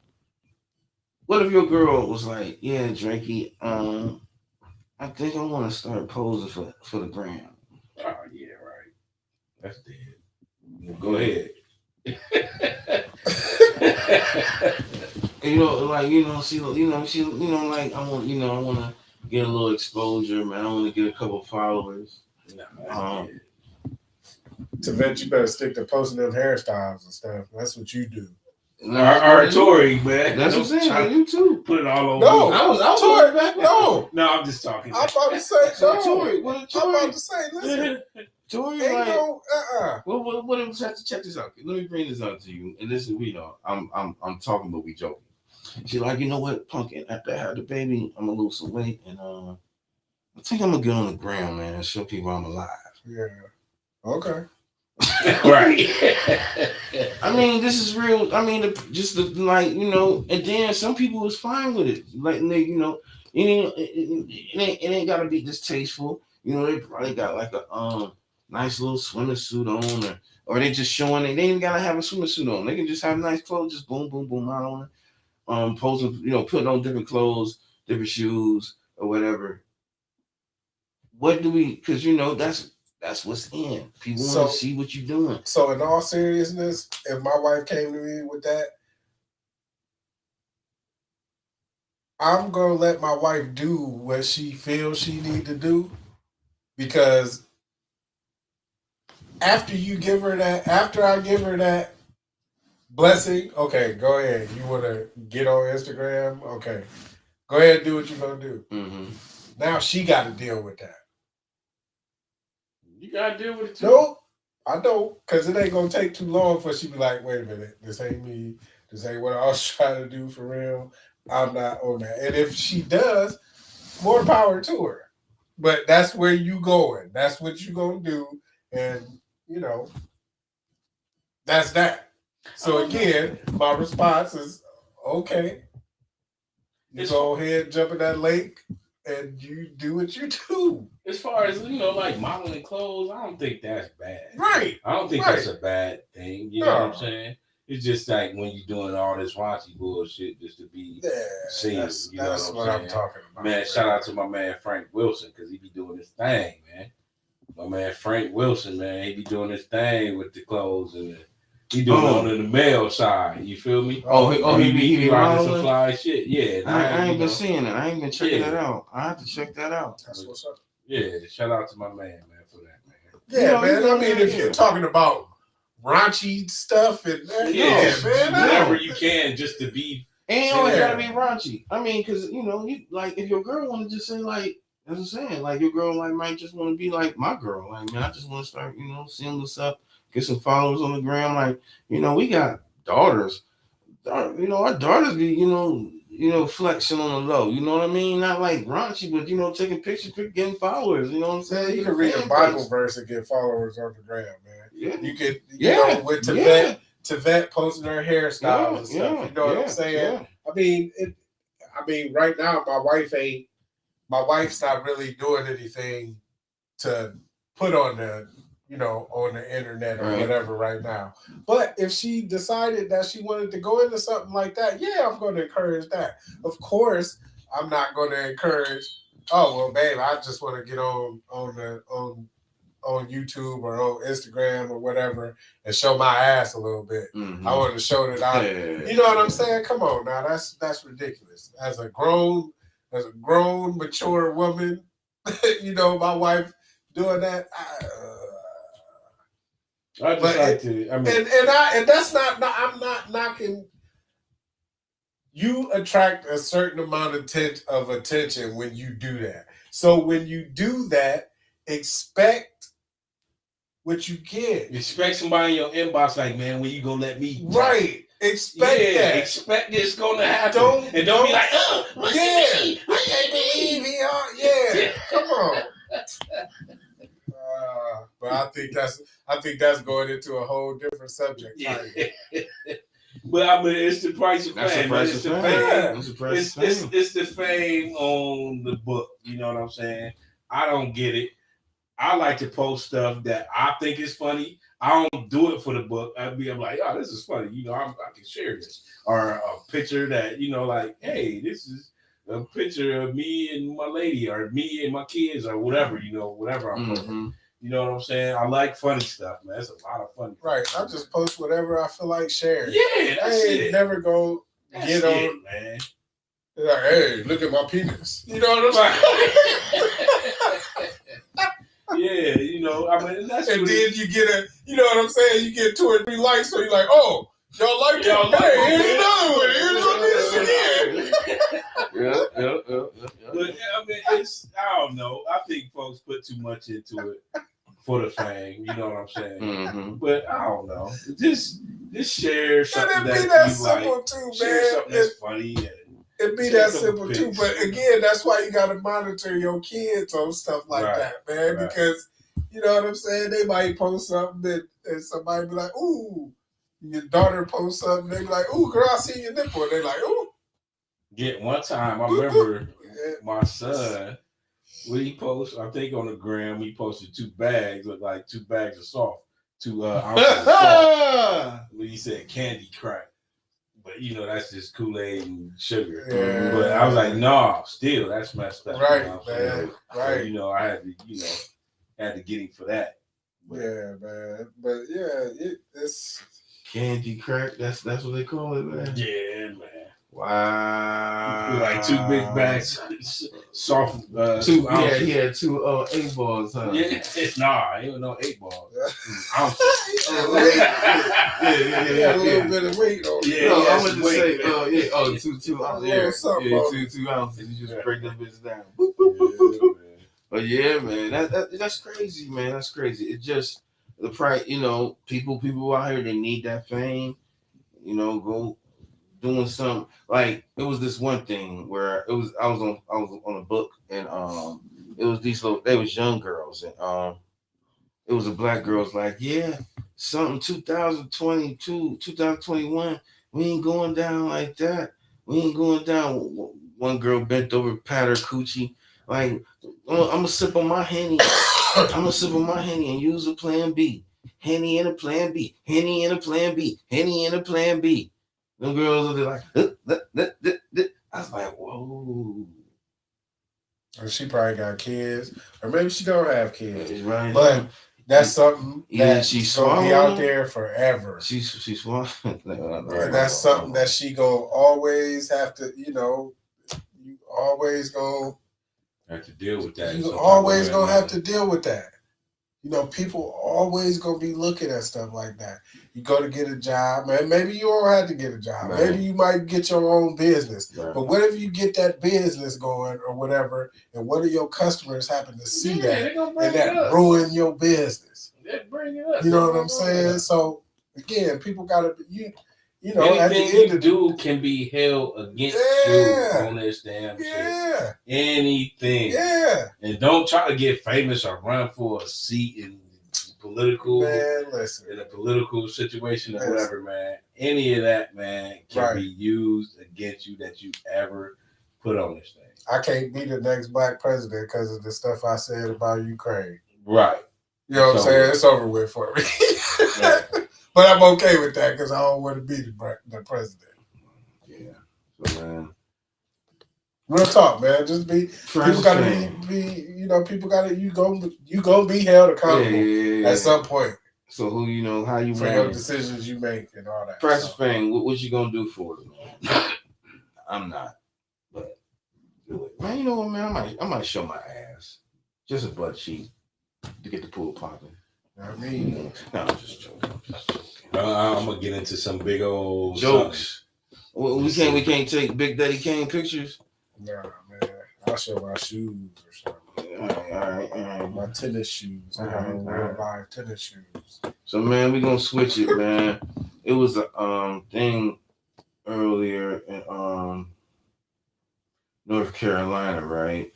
[SPEAKER 1] what if your girl was like, yeah, Drakey, I think I want to start posing for the gram.
[SPEAKER 2] Oh yeah, right. That's dead. Well, go ahead.
[SPEAKER 1] Like I want to get a little exposure, man. I want to get a couple followers.
[SPEAKER 3] To vet, you better stick to posting them hairstyles and stuff. That's what you do.
[SPEAKER 2] Tory, man.
[SPEAKER 1] That's what I'm saying. You too.
[SPEAKER 2] Put it all over.
[SPEAKER 3] No,
[SPEAKER 1] I was Tory back.
[SPEAKER 3] No,
[SPEAKER 2] I'm just talking.
[SPEAKER 3] I'm about to say
[SPEAKER 1] Tory.
[SPEAKER 3] I'm about to say, listen.
[SPEAKER 1] Tory,
[SPEAKER 3] ain't
[SPEAKER 1] like,
[SPEAKER 3] no,
[SPEAKER 1] What? Check this out. Let me bring this out to you. And this is, I'm talking, but we joking. She's like, you know what, Pumpkin? After I had the baby, I'm gonna lose some weight, and I think I'm gonna get on the ground, man, and show people I'm alive.
[SPEAKER 3] Yeah. Okay.
[SPEAKER 2] Right.
[SPEAKER 1] I mean, this is real. I mean, like, you know, and then some people was fine with it. Like, they, you know, it ain't gotta be distasteful. You know, they probably got like a nice little swimming suit on, or they just showing it. They ain't gotta have a swimming suit on. They can just have nice clothes, just boom, boom, boom out on it. Posing, you know, putting on different clothes, different shoes, or whatever. What do we? Because you know that's what's in. People want to see what you're doing.
[SPEAKER 3] So, in all seriousness, if my wife came to me with that, I'm gonna let my wife do what she feels she need to do, because after I give her that blessing, okay, go ahead. You want to get on Instagram? Okay, go ahead and do what you're gonna do.
[SPEAKER 1] Mm-hmm.
[SPEAKER 3] Now she got to deal with that.
[SPEAKER 2] You gotta deal with it too.
[SPEAKER 3] Nope, I don't, because it ain't gonna take too long for she be like, wait a minute, this ain't me. This ain't what I was trying to do for real. I'm not on that. And if she does, more power to her. But that's where you going. That's what you gonna do, and you know, that's that. So again, my response is okay. You go ahead, jump in that lake, and you do what you do.
[SPEAKER 2] As far as, you know, like modeling clothes, I don't think that's bad.
[SPEAKER 3] Right.
[SPEAKER 2] I don't think that's a bad thing. You know what I'm saying? It's just like when you're doing all this raunchy bullshit just to be seen.
[SPEAKER 3] That's
[SPEAKER 2] what I'm
[SPEAKER 3] talking about.
[SPEAKER 2] Man, shout out to my man Frank Wilson, because he be doing his thing, man. My man Frank Wilson, man, he be doing his thing with the clothes, and he doing it on the male side. You feel me? He be rocking some fly shit. Yeah.
[SPEAKER 1] I ain't been seeing it. I ain't been checking that out. I have to check that out.
[SPEAKER 3] That's what's up.
[SPEAKER 2] Yeah, shout out to my man, for that, man.
[SPEAKER 3] Yeah, man. I mean, if you're talking about raunchy stuff and man,
[SPEAKER 2] whatever you can just to be.
[SPEAKER 1] And you always gotta be raunchy. I mean, because you know, you like if your girl want to just say like, as I'm saying, like your girl like might just want to be like my girl. Like, man, I just want to start, you know, seeing this up, get some followers on the gram. Like, you know, we got daughters. You know, our daughters be, you know, flexing on the low. You know what I mean? Not like raunchy, but you know, taking pictures, getting followers. You know what I'm saying?
[SPEAKER 3] You can read a Bible verse and get followers on the gram, man.
[SPEAKER 1] Yeah.
[SPEAKER 3] You could, you know, with Tavette posting her hairstyles and stuff. You know what I'm saying? Yeah. I mean, right now my wife's not really doing anything to put on the, you know, on the internet or whatever right now. But if she decided that she wanted to go into something like that, yeah, I'm going to encourage that. Of course, I'm not going to encourage, oh, well, babe, I just want to get on YouTube or on Instagram or whatever and show my ass a little bit. Mm-hmm. I want to show that you know what I'm saying? Come on now, that's ridiculous. As a grown, mature woman, you know, my wife doing that.
[SPEAKER 2] I just like to. I mean,
[SPEAKER 3] and that's not. I'm not knocking. You attract a certain amount of attention when you do that. So when you do that, expect what you get.
[SPEAKER 2] Expect somebody in your inbox like, man, when you gonna let me?
[SPEAKER 3] Right. Expect that.
[SPEAKER 2] Expect it's gonna happen. Don't be like, look at me.
[SPEAKER 3] I can't believe he are. Yeah. Come on. But I think that's going into a whole different subject.
[SPEAKER 2] Yeah. But I mean, it's the price of fame. It's the fame on the book. You know what I'm saying? I don't get it. I like to post stuff that I think is funny. I don't do it for the book. I'm like, oh, this is funny. You know, I can share this. Or a picture that, you know, like, hey, this is a picture of me and my lady, or me and my kids, or whatever, you know, whatever I'm posting. You know what I'm saying? I like funny stuff, man. It's a lot of funny stuff.
[SPEAKER 3] Right. I just post whatever I feel like sharing.
[SPEAKER 2] Yeah, that's it.
[SPEAKER 3] Never go get on,
[SPEAKER 2] man.
[SPEAKER 3] Like, hey, look at my penis. You know what I'm saying?
[SPEAKER 2] Yeah, you know, I mean, that's
[SPEAKER 3] and then you get you know what I'm saying? You get 2 or 3 likes, so you're like, oh, y'all like it? Hey, here's another one. Here's what this
[SPEAKER 2] again. But I mean, I don't know. I think folks put too much into it for the fame. You know what I'm saying? Mm-hmm. But I don't know. Just share something that you like.
[SPEAKER 3] Too,
[SPEAKER 2] share something that's funny.
[SPEAKER 3] It'd be that simple too, but again, that's why you got to monitor your kids on stuff like that, man. Right. Because You know what I'm saying? They might post something and somebody be like, ooh. Your daughter posts something, they be like, ooh, girl, I see your nipple. And they like, ooh.
[SPEAKER 2] Yeah, one time I remember
[SPEAKER 3] Yeah.
[SPEAKER 2] my son, when he posted, I think on the gram, he posted 2 bags, looked like 2 bags of salt, 2 ounces of salt. When he said candy crack. But that's just Kool-Aid and sugar.
[SPEAKER 3] Yeah.
[SPEAKER 2] But I was like, no, still that's messed up.
[SPEAKER 3] Right,
[SPEAKER 2] man.
[SPEAKER 3] man. Right.
[SPEAKER 2] So, I had to get him for that. But,
[SPEAKER 3] yeah, man. But yeah, it's
[SPEAKER 1] Candy crack. That's what they call it, man.
[SPEAKER 2] yeah, man.
[SPEAKER 1] Wow.
[SPEAKER 2] Like 2 big bags, soft.
[SPEAKER 1] 2
[SPEAKER 2] ounces.
[SPEAKER 1] Yeah, he had 2 8 balls, huh?
[SPEAKER 2] Yeah, nah, it was no 8 balls. Ounces.
[SPEAKER 3] Yeah, a little bit of weight on it.
[SPEAKER 2] Yeah,
[SPEAKER 1] No,
[SPEAKER 2] yeah,
[SPEAKER 1] I wanted to say,
[SPEAKER 2] weight, man.
[SPEAKER 1] 2 ounces.
[SPEAKER 3] A little
[SPEAKER 1] Yeah,
[SPEAKER 3] something
[SPEAKER 1] yeah,
[SPEAKER 3] on
[SPEAKER 1] 2 ounces. You just break them bitches down.
[SPEAKER 2] Yeah, man.
[SPEAKER 1] But yeah, man, that's crazy, man. That's crazy. It just the price, people out here they need that fame. Go doing something. Like it was this one thing where I was on a book and it was they was young girls and it was a black girl's like, yeah, something 2022, 2021, we ain't going down like that. We ain't going down. One girl bent over, pat her coochie. Like, I'm gonna sip on my Henny. I'm gonna sip on my Henny and use a plan B. Henny and a plan B. Henny and a plan B. Henny and a plan B. Them girls are like, I was like, whoa.
[SPEAKER 3] And she probably got kids, or maybe she don't have kids.
[SPEAKER 1] Right.
[SPEAKER 3] But that's something that
[SPEAKER 1] she's
[SPEAKER 3] gonna be out there forever.
[SPEAKER 1] She's swallowing.
[SPEAKER 3] And that's something that she gonna always have to, you always gonna
[SPEAKER 2] have to deal with that.
[SPEAKER 3] You always gonna have to deal with that. People always gonna be looking at stuff like that. You go to get a job, man. Maybe you don't have to get a job.
[SPEAKER 1] Right.
[SPEAKER 3] Maybe you might get your own business.
[SPEAKER 1] Right.
[SPEAKER 3] But what if you get that business going or whatever, and what if your customers happen to see that and that ruin your business?
[SPEAKER 2] They bring it up.
[SPEAKER 3] You know what I'm saying? So again, people gotta be
[SPEAKER 2] anything
[SPEAKER 3] at the end
[SPEAKER 2] you do can be held against you on this damn shit. Anything.
[SPEAKER 3] Yeah.
[SPEAKER 2] And don't try to get famous or run for a seat in political in a political situation or whatever, man. Any of that, man, can be used against you that you ever put on this thing.
[SPEAKER 3] I can't be the next black president because of the stuff I said about Ukraine.
[SPEAKER 2] Right.
[SPEAKER 3] You know what I'm saying? It's over with for me.
[SPEAKER 2] Right.
[SPEAKER 3] But I'm okay with that because I don't want to be the president.
[SPEAKER 1] Yeah. So, man.
[SPEAKER 3] Real talk, man. Just be. People gotta be. People gotta. You gonna be held accountable at some point.
[SPEAKER 1] So who how you
[SPEAKER 3] for your decisions you make and all that.
[SPEAKER 1] Press fame. What you gonna do for it, man? I'm not. But do it, man. You know what, man? I might show my ass, just a butt cheek, to get the pool popping.
[SPEAKER 3] I mean,
[SPEAKER 1] no, I'm just joking.
[SPEAKER 2] I'm gonna get into some big old
[SPEAKER 1] jokes. Well, we can't take Big Daddy Kane pictures.
[SPEAKER 3] Nah, man. I'll show my shoes or something.
[SPEAKER 1] All right.
[SPEAKER 3] My tennis shoes. I don't buy tennis shoes.
[SPEAKER 1] So, man, we're gonna switch it, man. It was a thing earlier in North Carolina, right?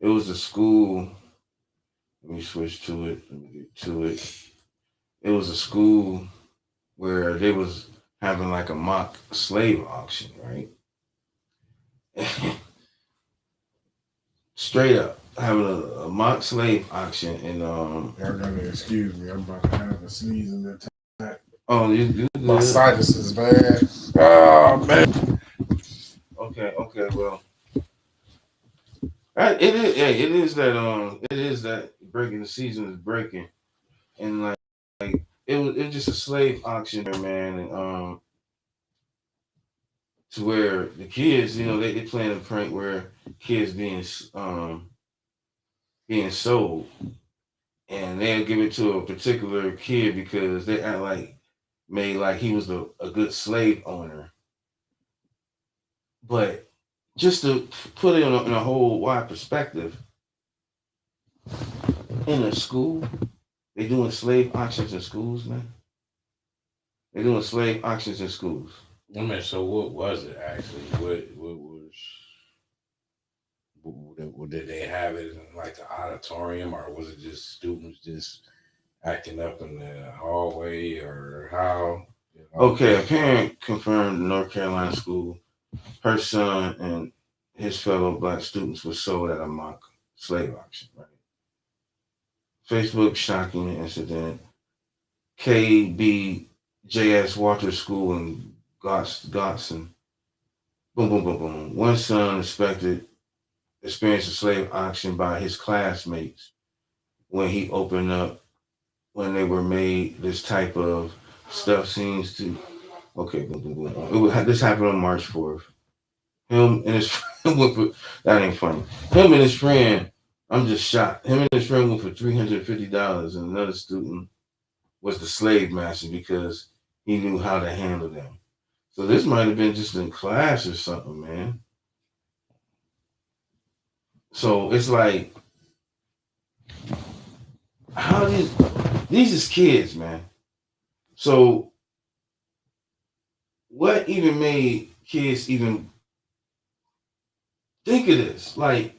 [SPEAKER 1] It was a school. Let me switch to it. Let me get to it. It was a school where they was having like a mock slave auction, right? Straight up having a mock slave auction and
[SPEAKER 3] y'all gotta excuse me, I'm about to have a sneeze in the time.
[SPEAKER 1] Oh, you
[SPEAKER 3] my sinuses, man. Oh man.
[SPEAKER 1] Okay, well. It is that breaking the season is breaking. And like it was just a slave auction there, man, and to where the kids, they playing a prank where kids being sold, and they'll give it to a particular kid because they act made like he was a good slave owner. But just to put it in a whole wide perspective, in a school, they doing slave auctions in schools, man. They're doing slave auctions in schools.
[SPEAKER 2] I mean, so what was it actually? What Did they have it in like the auditorium, or was it just students just acting up in the hallway, or how?
[SPEAKER 1] Okay, a parent confirmed in North Carolina school her son and his fellow black students were sold at a mock slave auction. Right. Facebook shocking incident. KBJS Walter School in Gotson. Boom, boom, boom, boom. One son experienced a slave auction by his classmates when he opened up when they were made. This type of stuff seems to. Okay, boom, boom, boom. This happened on March 4th. Him and his friend went for, that ain't funny. Him and his friend, I'm just shocked. Him and his friend went for $350, and another student was the slave master because he knew how to handle them. So this might have been just in class or something, man. So it's like, how these is kids, man. So what even made kids even think of this? Like,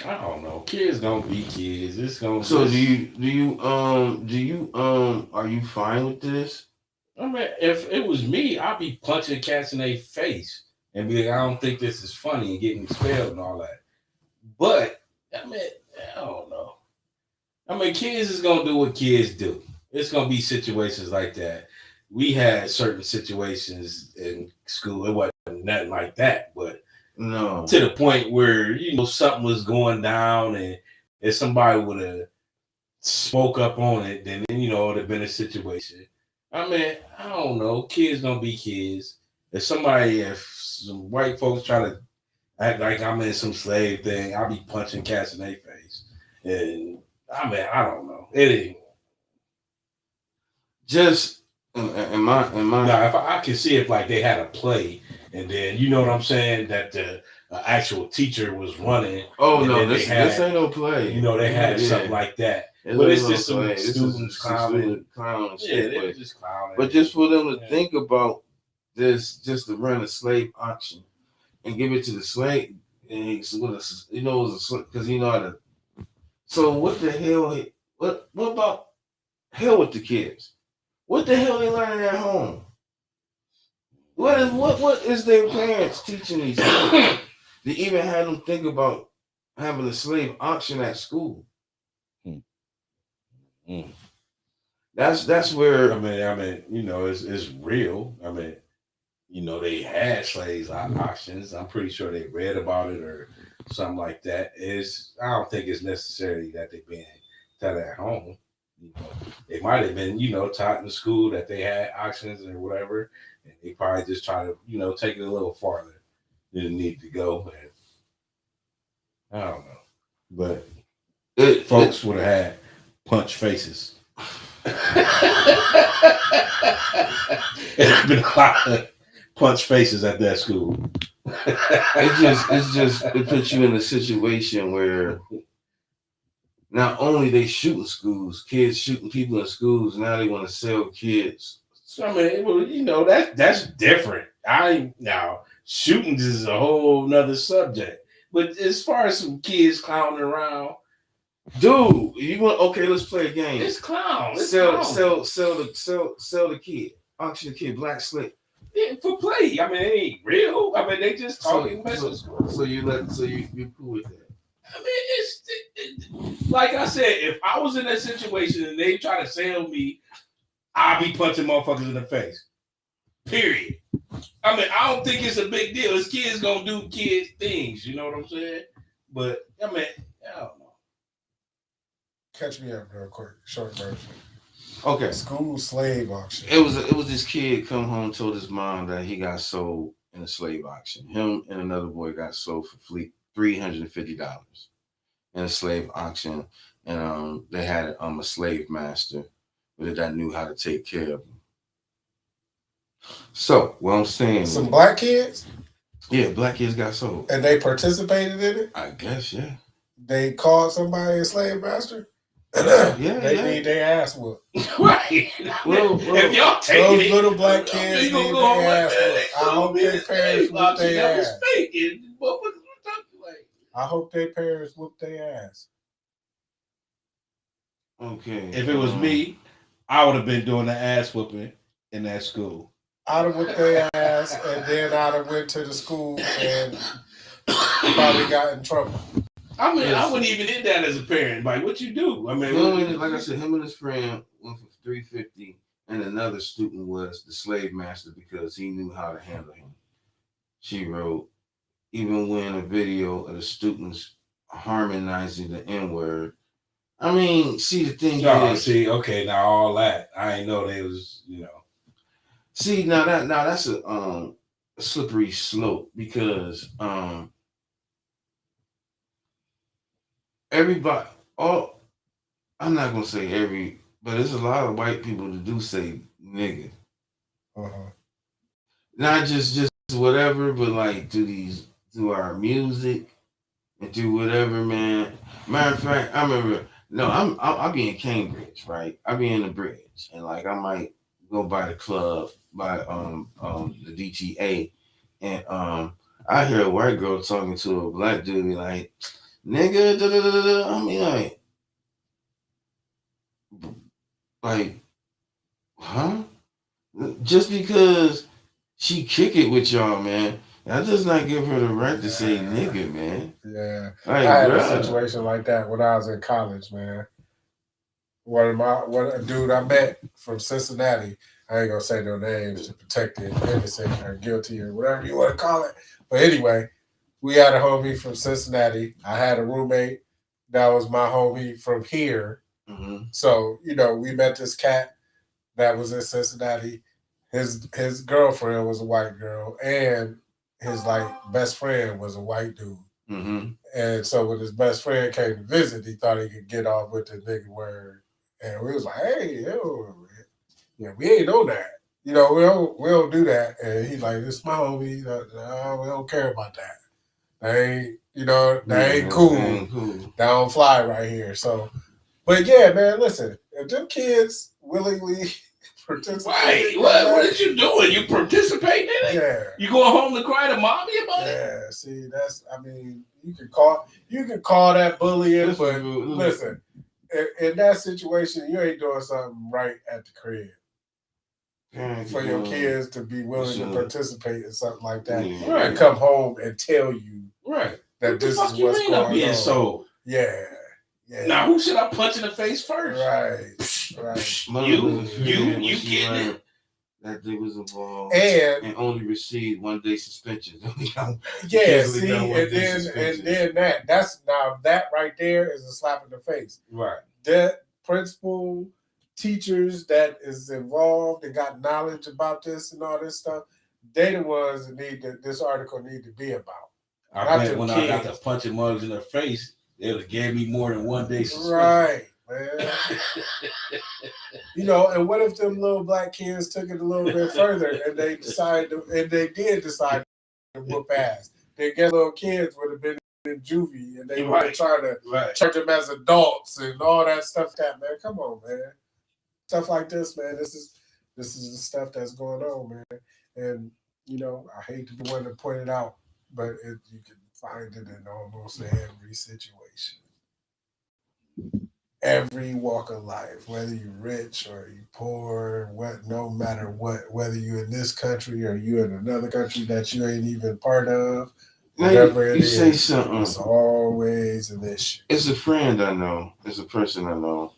[SPEAKER 2] I don't know. Kids don't be kids. It's gonna.
[SPEAKER 1] so are you fine with this?
[SPEAKER 2] I mean, if it was me, I'd be punching cats in their face and be like, I don't think this is funny and getting expelled and all that. But I mean, I don't know. I mean, kids is gonna do what kids do. It's gonna be situations like that. We had certain situations in school. It wasn't nothing like that, but
[SPEAKER 1] No.
[SPEAKER 2] to the point where something was going down, and if somebody would have spoke up on it, then it would have been a situation. I mean, I don't know. Kids gonna be kids. If some white folks try to act like I'm in some slave thing, I'll be punching cats in their face. And I mean, I don't know. It ain't.
[SPEAKER 1] Just in my.
[SPEAKER 2] Now, if I can see if like they had a play, and then you know what I'm saying, that the actual teacher was running.
[SPEAKER 1] Oh no, this ain't no play.
[SPEAKER 2] They had something like that. But it's just some students clowning.
[SPEAKER 1] Yeah,
[SPEAKER 2] they were just clowning.
[SPEAKER 1] But just for them to think about this, just to run a slave auction and give it to the slave, because because how to. So what the hell? What about hell with the kids? What the hell they learning at home? What is their parents teaching these kids? They even had them think about having a slave auction at school.
[SPEAKER 2] Mm.
[SPEAKER 1] That's where
[SPEAKER 2] I mean, it's real. I mean, they had slaves auctions. I'm pretty sure they read about it or something like that. I don't think it's necessarily that they've been taught at home. They might have been, taught in school that they had auctions or whatever, and they probably just try to, take it a little farther than it need to go. And I don't know, but folks would have had punch faces. There's been a lot of punch faces at that school.
[SPEAKER 1] it puts you in a situation where not only they shooting schools, kids shooting people in schools, now they want to sell kids.
[SPEAKER 2] So I mean, that's different. Now shootings is a whole nother subject. But as far as some kids clowning around,
[SPEAKER 1] dude, let's play a game.
[SPEAKER 2] It's clown.
[SPEAKER 1] Sell the kid. Auction the kid, black slave.
[SPEAKER 2] Yeah, for play. I mean, it ain't real. I mean, they just talking message.
[SPEAKER 1] So you cool with that.
[SPEAKER 2] I mean, it's like I said, if I was in that situation and they try to sell me, I'll be punching motherfuckers in the face. Period. I mean, I don't think it's a big deal. This kid's gonna do kid things, you know what I'm saying? But I mean, I don't know.
[SPEAKER 3] Catch me up real quick, short version.
[SPEAKER 1] Okay.
[SPEAKER 3] School slave auction.
[SPEAKER 1] It was this kid come home, told his mom that he got sold in a slave auction. Him and another boy got sold for $350 in a slave auction, and they had a slave master that knew how to take care of them. So what I'm saying,
[SPEAKER 3] some black kids.
[SPEAKER 1] Yeah, black kids got sold,
[SPEAKER 3] and they participated in it.
[SPEAKER 1] I guess, yeah.
[SPEAKER 3] They called somebody a slave master. They need their ass whooped.
[SPEAKER 2] Right. Well, if y'all take
[SPEAKER 3] those little black kids need their ass whooped. I hope their parents whoop their ass.
[SPEAKER 2] what like?
[SPEAKER 3] I hope their parents whoop their ass.
[SPEAKER 1] Okay.
[SPEAKER 2] If it was me, I would have been doing the ass whooping in that school.
[SPEAKER 3] I'd have whooped their ass, and then I'd have went to the school and probably got in trouble.
[SPEAKER 2] I mean, I wouldn't even did that as a parent. Like, what you do? I mean,
[SPEAKER 1] like I said, him and his friend went for 350, and another student was the slave master because he knew how to handle him. She wrote, even when a video of the students harmonizing the N word. I mean, see, the thing is,
[SPEAKER 2] see, okay, now all that I ain't know they was,
[SPEAKER 1] See, now that's a slippery slope because everybody, all I'm not gonna say every, but there's a lot of white people that do say nigga.
[SPEAKER 3] Uh-huh.
[SPEAKER 1] Not just whatever, but like through our music and through whatever, man. Matter of fact, I remember. No, I'll be in Cambridge, right? I'll be in the bridge, and like I might go by the club by the DTA, and I hear a white girl talking to a black dude, be like, "Nigga," da, da, da, da, da. I mean, like, huh? Just because she kick it with y'all, man, that does not give her the right to say nigga, man.
[SPEAKER 3] Yeah,
[SPEAKER 1] Like,
[SPEAKER 3] I had
[SPEAKER 1] bruh.
[SPEAKER 3] a situation like that when I was in college, man. One a dude I met from Cincinnati. I ain't gonna say no names to protect the innocent or guilty or whatever you want to call it. But anyway, we had a homie from Cincinnati. I had a roommate that was my homie from here.
[SPEAKER 1] Mm-hmm.
[SPEAKER 3] So we met this cat that was in Cincinnati. His girlfriend was a white girl, and his best friend was a white dude.
[SPEAKER 1] Mm-hmm.
[SPEAKER 3] And so when his best friend came to visit, he thought he could get off with the nigga word. And we was like, hey, we ain't on that. We don't do that. And he's like, this is my homie. No, we don't care about that. That ain't cool. That don't fly right here. So, but yeah, man, listen, if them kids willingly participate.
[SPEAKER 2] Right. What is you doing? You participating in it?
[SPEAKER 3] Yeah.
[SPEAKER 2] You going home to cry to mommy about it?
[SPEAKER 3] Yeah, see, you can call that bullying, but listen, in that situation, you ain't doing something right at the crib. For your kids to be willing to participate in something like that and come home and tell you that this is what's going on.
[SPEAKER 2] So
[SPEAKER 3] yeah.
[SPEAKER 2] Now who should I punch in the face first?
[SPEAKER 3] Right.
[SPEAKER 2] You getting it?
[SPEAKER 1] That they was involved
[SPEAKER 3] and
[SPEAKER 1] only received 1 day suspension.
[SPEAKER 3] Yeah, see, and then that right there is a slap in the face.
[SPEAKER 2] Right.
[SPEAKER 3] That principal, teachers that is involved and got knowledge about this and all this stuff, they the ones that this article need to be about.
[SPEAKER 2] I bet when I got the punching mugs in their face, they would have gave me more than 1 day suspension.
[SPEAKER 3] Right, man. And what if them little black kids took it a little bit further and they did decide to whoop ass? They get little kids would have been in juvie and they were trying to charge them as adults and all that stuff. Man, come on, man. Stuff like this, man. This is the stuff that's going on, man. And I hate to be one to point it out, but you can find it in almost every situation. Every walk of life, whether you're rich or you poor, no matter what, whether you're in this country or you in another country that you ain't even part of, whatever it is,
[SPEAKER 1] say something.
[SPEAKER 3] It's always an issue.
[SPEAKER 1] It's a friend I know. It's a person I know.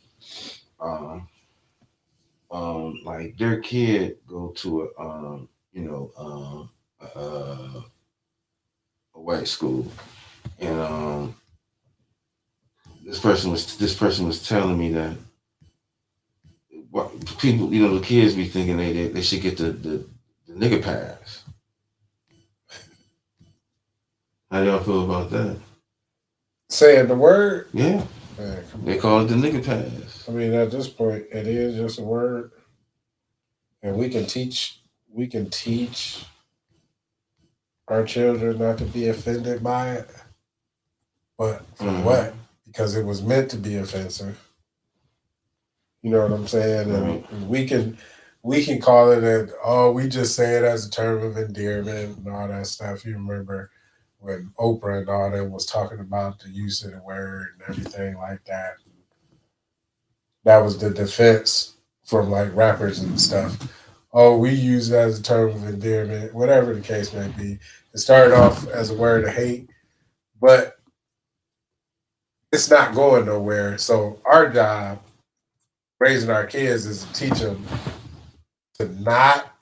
[SPEAKER 1] Like their kid go to a white school, and this person was telling me that what people, the kids be thinking they should get the nigga pass. How y'all feel about that?
[SPEAKER 3] Saying the word?
[SPEAKER 1] Yeah.
[SPEAKER 3] Man,
[SPEAKER 1] they call it the nigga pass.
[SPEAKER 3] I mean, at this point, it is just a word, and we can teach our children not to be offended by it. But for what? Because it was meant to be offensive. You know what I'm saying? And we can call it we just say it as a term of endearment and all that stuff. You remember when Oprah and all them was talking about the use of the word and everything like that. That was the defense from like rappers and stuff. Oh, we use it as a term of endearment, whatever the case may be. It started off as a word of hate, but it's not going nowhere. So our job, raising our kids, is to teach them to not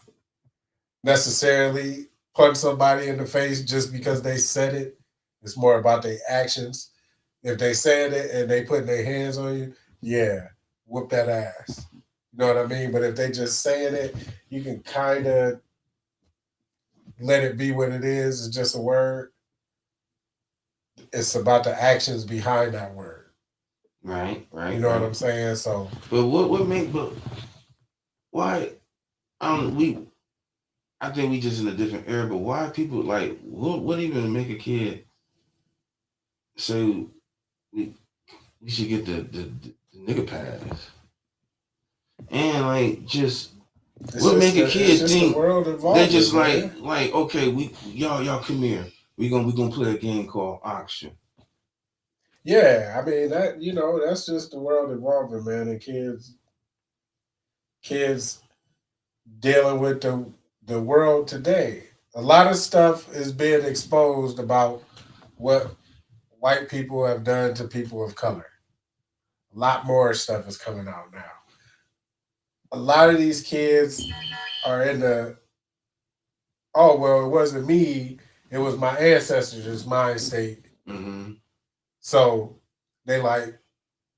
[SPEAKER 3] necessarily punch somebody in the face just because they said it. It's more about their actions. If they said it and they putting their hands on you, yeah, whoop that ass. You know what I mean? But if they just saying it, you can kind of let it be what it is. It's just a word. It's about the actions behind that word.
[SPEAKER 1] Right.
[SPEAKER 3] You know what I'm saying? So,
[SPEAKER 1] but but why? We I think we just in a different era. But why people like what even make a kid say we should get the nigga pass? And like just what make a kid think they just like okay, we y'all come here. We gonna play a game called auction.
[SPEAKER 3] Yeah, I mean that that's just the world evolving, man, and kids dealing with the world today. A lot of stuff is being exposed about what white people have done to people of color. A lot more stuff is coming out now. A lot of these kids are in the oh well, it wasn't me, it was my ancestors' mind state.
[SPEAKER 1] Mm-hmm.
[SPEAKER 3] So they like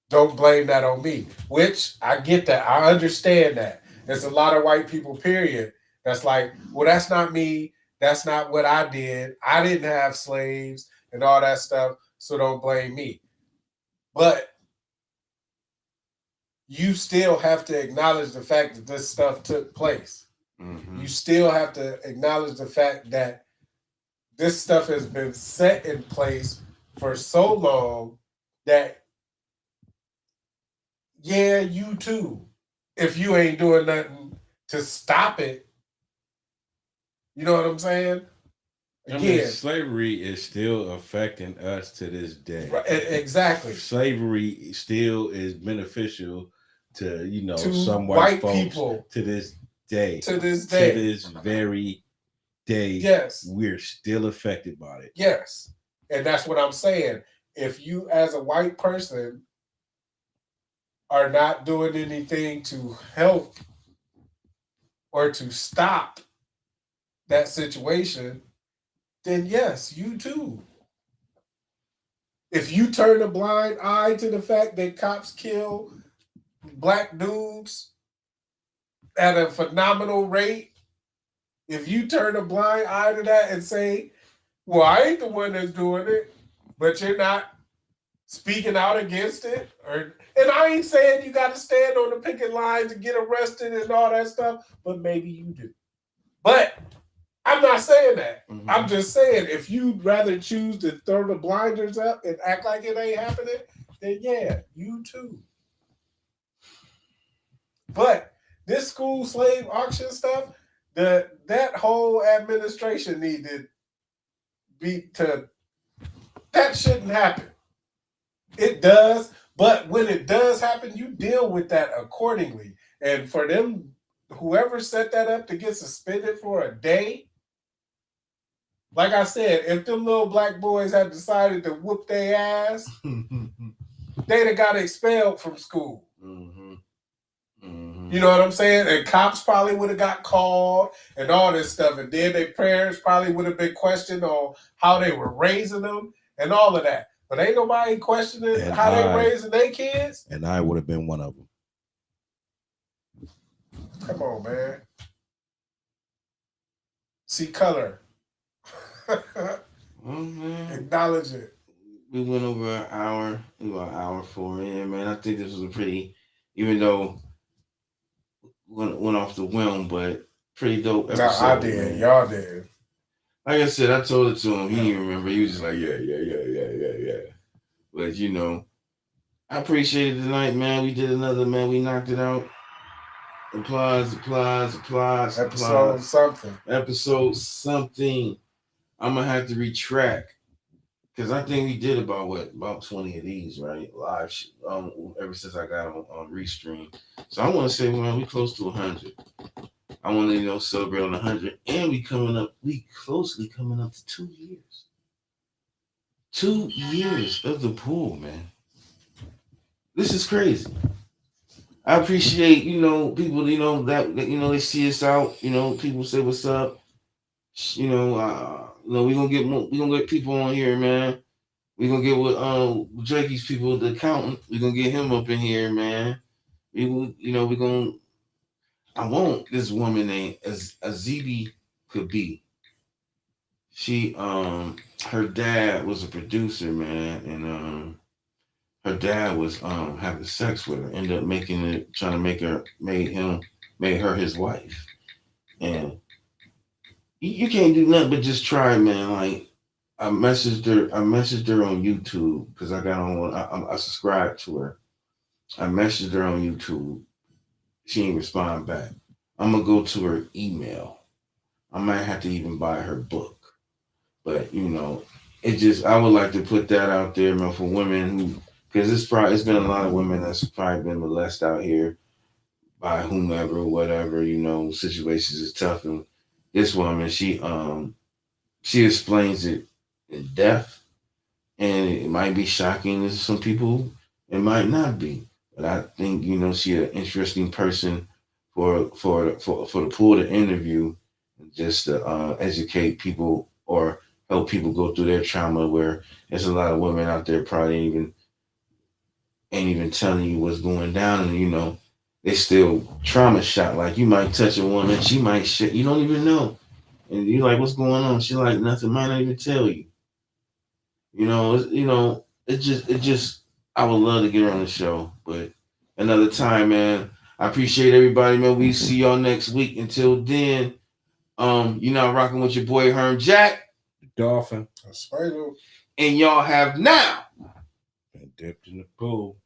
[SPEAKER 3] don't blame that on me, which I get that. I understand that. There's a lot of white people, period, that's like, well, that's not me. That's not what I did. I didn't have slaves and all that stuff, so don't blame me. But you still have to acknowledge the fact that this stuff took place.
[SPEAKER 1] Mm-hmm.
[SPEAKER 3] You still have to acknowledge the fact that this stuff has been set in place for so long that, yeah, you too, if you ain't doing nothing to stop it. You know what I'm saying?
[SPEAKER 2] Again, I mean, slavery is still affecting us to this day.
[SPEAKER 3] Right, exactly.
[SPEAKER 2] Slavery still is beneficial to
[SPEAKER 3] to
[SPEAKER 2] some white folks
[SPEAKER 3] people
[SPEAKER 2] to this day.
[SPEAKER 3] To this day.
[SPEAKER 2] To this very day.
[SPEAKER 3] Yes.
[SPEAKER 2] We're still affected by it.
[SPEAKER 3] Yes. And that's what I'm saying. If you as a white person are not doing anything to help or to stop that situation, then yes, you too. If you turn a blind eye to the fact that cops kill black dudes at a phenomenal rate, if you turn a blind eye to that and say, well, I ain't the one that's doing it, but you're not speaking out against it, and I ain't saying you got to stand on the picket line to get arrested and all that stuff, but maybe you do. But I'm not saying that. Mm-hmm. I'm just saying if you'd rather choose to throw the blinders up and act like it ain't happening, then yeah, you too. But this school slave auction stuff, that whole administration needed that shouldn't happen. It does, but when it does happen, you deal with that accordingly. And for them, whoever set that up to get suspended for a day, like I said, if them little black boys had decided to whoop their ass, they'd have got expelled from school. Mm-hmm. Mm-hmm. You know what I'm saying? And cops probably would have got called and all this stuff. And then their parents probably would have been questioned on how they were raising them and all of that. But ain't nobody questioning how they raising their kids.
[SPEAKER 2] And I would have been one of them.
[SPEAKER 3] Come on, man. See color. Acknowledge it.
[SPEAKER 1] We went over an hour. We were an hour 4 in, man. I think this was a pretty, even though went off the whim, but pretty dope episode.
[SPEAKER 3] I did. Man. Y'all did.
[SPEAKER 1] Like I said, I told it to him. He didn't remember. He was just like, yeah. But I appreciate it tonight, man. We did another, man. We knocked it out. Applause.
[SPEAKER 3] Episode something.
[SPEAKER 1] I'm gonna have to retract because I think we did about 20 of these, right? Live, ever since I got on Restream. So I want to say, man, we close to 100. I want to celebrate on 100, and we closely coming up to 2 years. 2 years of the pool, man. This is crazy. I appreciate, people, they see us out, people say what's up. We gonna get people on here, man. We gonna get with Jakey's people, the accountant. We gonna get him up in here, man. We gonna. I want this woman named Azibi Kabi. She her dad was a producer, man, and her dad was having sex with her, ended up trying to made her his wife. And you can't do nothing but just try, man. Like I messaged her on YouTube because I got on I subscribed to her. I messaged her on YouTube. She didn't respond back. I'm gonna go to her email. I might have to even buy her book. But I would like to put that out there, man, for women who, because it's been a lot of women that's probably been molested out here by whomever, whatever, situations is tough. And this woman, she explains it in depth, and it might be shocking to some people. It might not be, but I think she an interesting person for the pool to interview, just to educate people or help people go through their trauma. Where there's a lot of women out there probably ain't even telling you what's going down, and they still trauma shot. Like you might touch a woman, she might shit, you don't even know, and you like, what's going on? She like, nothing, might not even tell you. It just. I would love to get her on the show, but another time, man. I appreciate everybody, man. We see y'all next week. Until then, you're not rocking with your boy Herm Jack,
[SPEAKER 2] Dolphin,
[SPEAKER 3] Spider,
[SPEAKER 1] and y'all have now
[SPEAKER 2] been dipped in the pool.